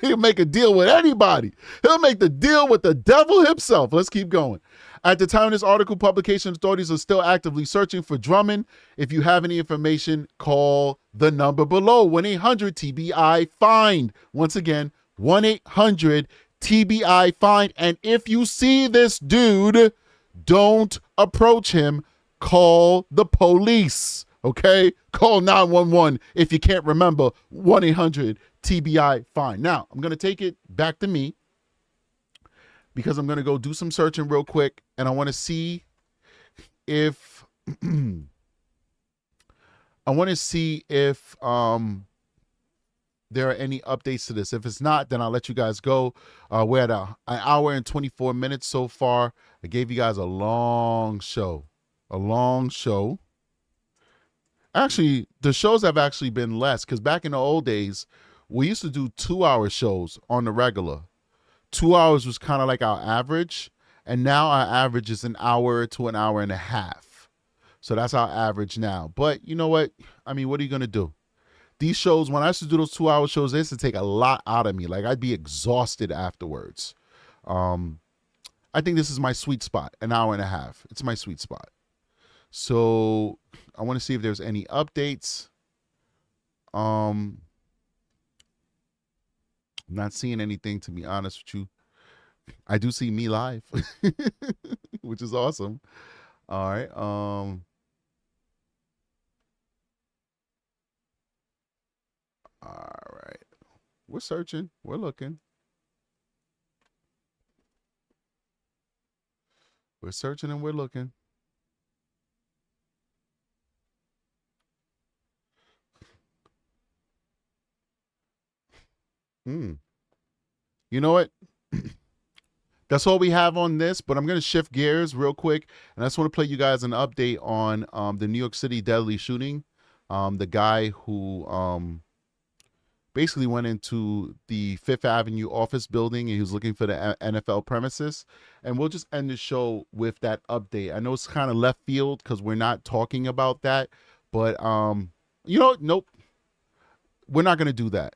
He'll make a deal with anybody. He'll make the deal with the devil himself. Let's keep going. At the time of this article publication, authorities are still actively searching for Drummond. If you have any information, call the number below, 1-800-TBI-FIND. Once again, 1-800-TBI-FIND. And if you see this dude, don't approach him. Call the police, okay? Call 911 if you can't remember, 1-800-TBI-FIND. Now, I'm going to take it back to me because I'm going to go do some searching real quick, and I want to see if there are any updates to this. If it's not, then I'll let you guys go. We're at an hour and 24 minutes so far. I gave you guys a long show. Actually, the shows have actually been less because back in the old days, we used to do 2-hour shows on the regular. 2 hours was kind of like our average, and now our average is an hour to an hour and a half. So that's our average now. But you know what? I mean, what are you going to do? These shows, when I used to do those 2-hour shows, they used to take a lot out of me. Like, I'd be exhausted afterwards. I think this is my sweet spot, an hour and a half. It's my sweet spot. So I want to see if there's any updates. I'm not seeing anything, to be honest with you. I do see me live, which is awesome. All right. All right. We're searching. We're looking. We're searching and we're looking. You know what? That's all we have on this, but I'm going to shift gears real quick. And I just want to play you guys an update on the New York City deadly shooting. The guy who basically went into the Fifth Avenue office building and he was looking for the NFL premises. And we'll just end the show with that update. I know it's kind of left field because we're not talking about that. But, you know, nope. We're not going to do that.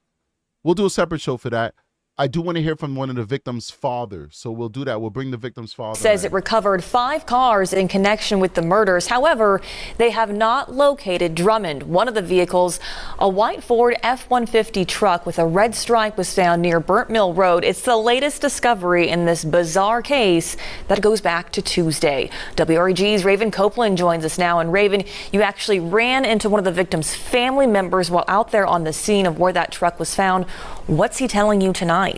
We'll do a separate show for that. I do want to hear from one of the victims' fathers, so we'll do that. We'll bring the victim's father. Says it recovered 5 cars in connection with the murders. However, they have not located Drummond. One of the vehicles, a white Ford F-150 truck with a red stripe, was found near Burnt Mill Road. It's the latest discovery in this bizarre case that goes back to Tuesday. WREG's Raven Copeland joins us now. And Raven, you actually ran into one of the victim's family members while out there on the scene of where that truck was found. What's he telling you tonight?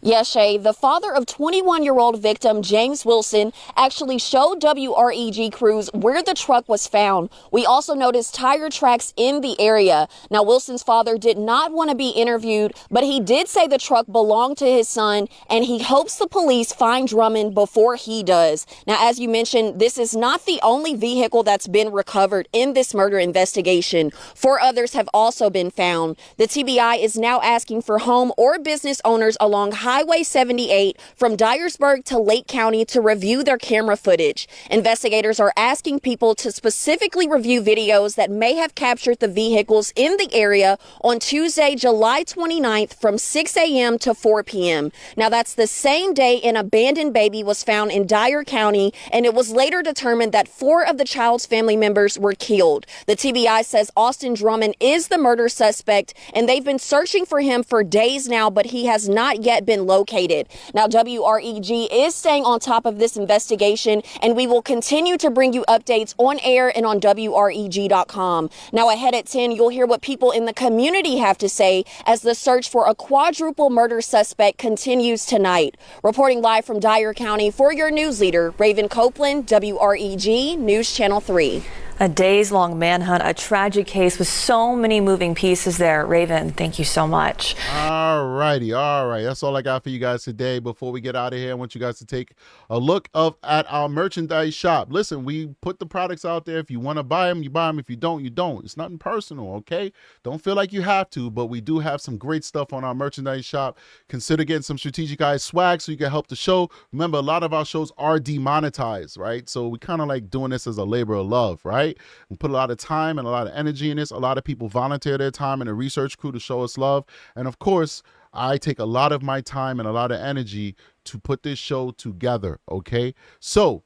Yes, Shay, the father of 21-year-old victim James Wilson actually showed WREG crews where the truck was found. We also noticed tire tracks in the area. Now, Wilson's father did not want to be interviewed, but he did say the truck belonged to his son, and he hopes the police find Drummond before he does. Now, as you mentioned, this is not the only vehicle that's been recovered in this murder investigation. 4 others have also been found. The TBI is now asking for home or business owners along Highway 78 from Dyersburg to Lake County to review their camera footage. Investigators are asking people to specifically review videos that may have captured the vehicles in the area on Tuesday, July 29th from 6 a.m. to 4 p.m. Now, that's the same day an abandoned baby was found in Dyer County, and it was later determined that 4 of the child's family members were killed. The TBI says Austin Drummond is the murder suspect, and they've been searching for him for days now, but he has not yet been located. Now, WREG is staying on top of this investigation, and we will continue to bring you updates on air and on WREG.com. Now, ahead at 10, you'll hear what people in the community have to say as the search for a quadruple murder suspect continues tonight. Reporting live from Dyer County for your news leader, Raven Copeland, WREG News Channel 3. A days-long manhunt, a tragic case with so many moving pieces there. Raven, thank you so much. All righty. That's all I got for you guys today. Before we get out of here, I want you guys to take a look at our merchandise shop. Listen, we put the products out there. If you want to buy them, you buy them. If you don't, you don't. It's nothing personal, okay? Don't feel like you have to, but we do have some great stuff on our merchandise shop. Consider getting some Strategic Eyes swag so you can help the show. Remember, a lot of our shows are demonetized, right? So we kind of like doing this as a labor of love, right? right? We put a lot of time and a lot of energy in this. A lot of people volunteer their time and a research crew to show us love. And of course, I take a lot of my time and a lot of energy to put this show together, okay? So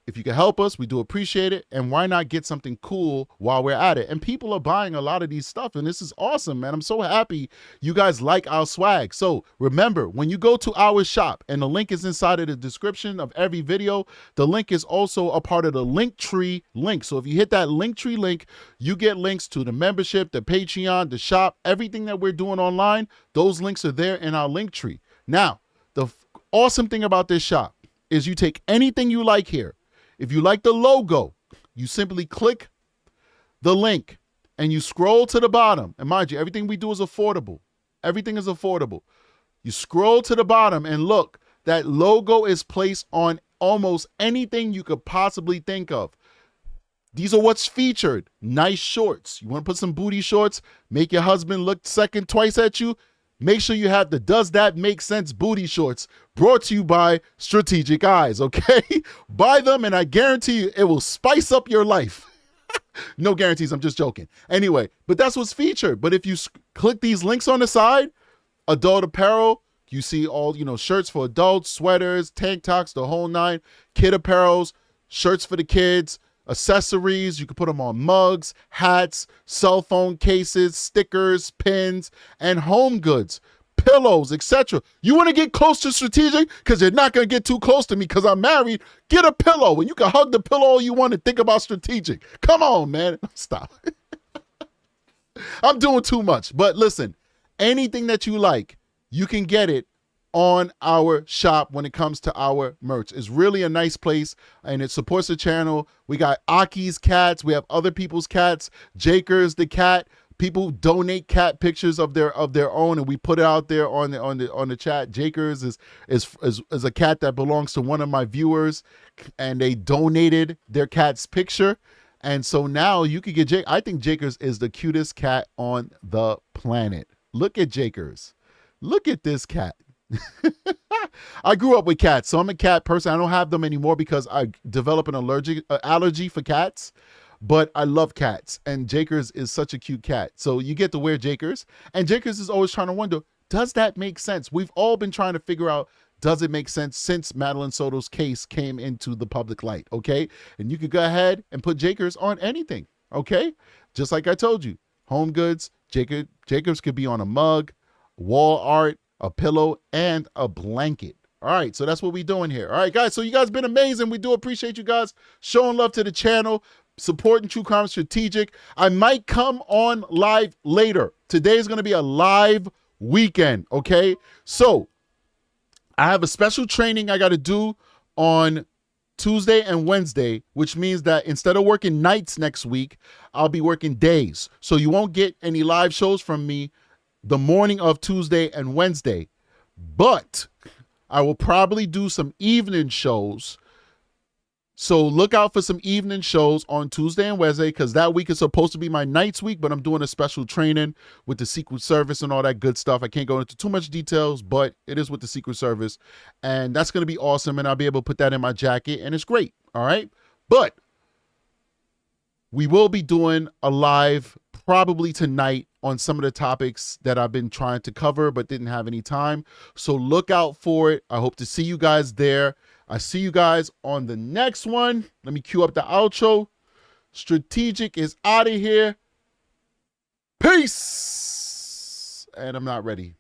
if you can help us, we do appreciate it. And why not get something cool while we're at it? And people are buying a lot of these stuff, and this is awesome, man. I'm so happy you guys like our swag. So remember, when you go to our shop, and the link is inside of the description of every video, the link is also a part of the Linktree link. So if you hit that Linktree link, you get links to the membership, the Patreon, the shop, everything that we're doing online. Those links are there in our Linktree. Now, the awesome thing about this shop is you take anything you like here. If you like the logo, you simply click the link and you scroll to the bottom. And mind you, everything we do is affordable. Everything is affordable. You scroll to the bottom and look, that logo is placed on almost anything you could possibly think of. These are what's featured. Nice shorts. You want to put some booty shorts, make your husband look second twice at you? Make sure you have the Does That Make Sense booty shorts, brought to you by Strategic Eyes, okay? Buy them and I guarantee you it will spice up your life. No guarantees, I'm just joking. Anyway, but that's what's featured. But if you click these links on the side, adult apparel, you see all, shirts for adults, sweaters, tank tops, the whole nine, kid apparels, shirts for the kids, accessories. You can put them on mugs, hats, cell phone cases, stickers, pins, and home goods, pillows, etc. You want to get close to Strategic because you're not going to get too close to me because I'm married. Get a pillow and you can hug the pillow all you want and think about Strategic. Come on, man. Stop. I'm doing too much. But listen, anything that you like, you can get it on our shop when it comes to our merch. It's really a nice place and it supports the channel. We got Aki's cats. We have other people's cats. Jakers the cat. People donate cat pictures of their own, and we put it out there on the chat. Jakers is a cat that belongs to one of my viewers, and they donated their cat's picture. And so now you can get Jake. I think Jakers is the cutest cat on the planet. Look at Jakers. Look at this cat. I grew up with cats, so I'm a cat person. I don't have them anymore because I developed an allergy for cats, but I love cats, and Jakers is such a cute cat. So you get to wear Jakers, and Jakers is always trying to wonder, does that make sense? We've all been trying to figure out, does it make sense since Madeline Soto's case came into the public light, okay? And you could go ahead and put Jakers on anything, okay? Just like I told you, home goods, Jakers could be on a mug, wall art, a pillow, and a blanket. All right, so that's what we're doing here. All right, guys, so you guys been amazing. We do appreciate you guys showing love to the channel, supporting True Crime Strategic. I might come on live later. Today's going to be a live weekend, okay? So I have a special training I got to do on Tuesday and Wednesday, which means that instead of working nights next week, I'll be working days. So you won't get any live shows from me the morning of Tuesday and Wednesday, but I will probably do some evening shows. So look out for some evening shows on Tuesday and Wednesday, because that week is supposed to be my nights week, but I'm doing a special training with the Secret Service and all that good stuff. I can't go into too much details, but it is with the Secret Service, and that's going to be awesome, and I'll be able to put that in my jacket, and it's great, all right? But we will be doing a live probably tonight on some of the topics that I've been trying to cover but didn't have any time. So look out for it. I hope to see you guys there. I see you guys on the next one. Let me cue up the outro. Strategic is out of here. Peace. And I'm not ready.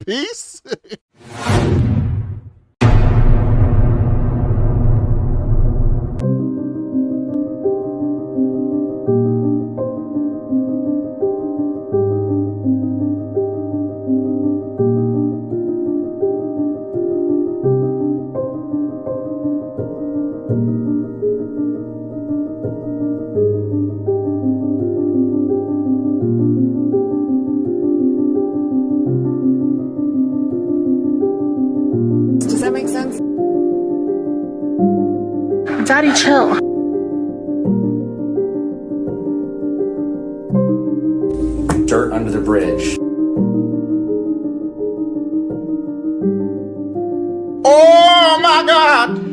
Peace. Does that make sense? Daddy, chill. Dirt under the bridge. Oh my God!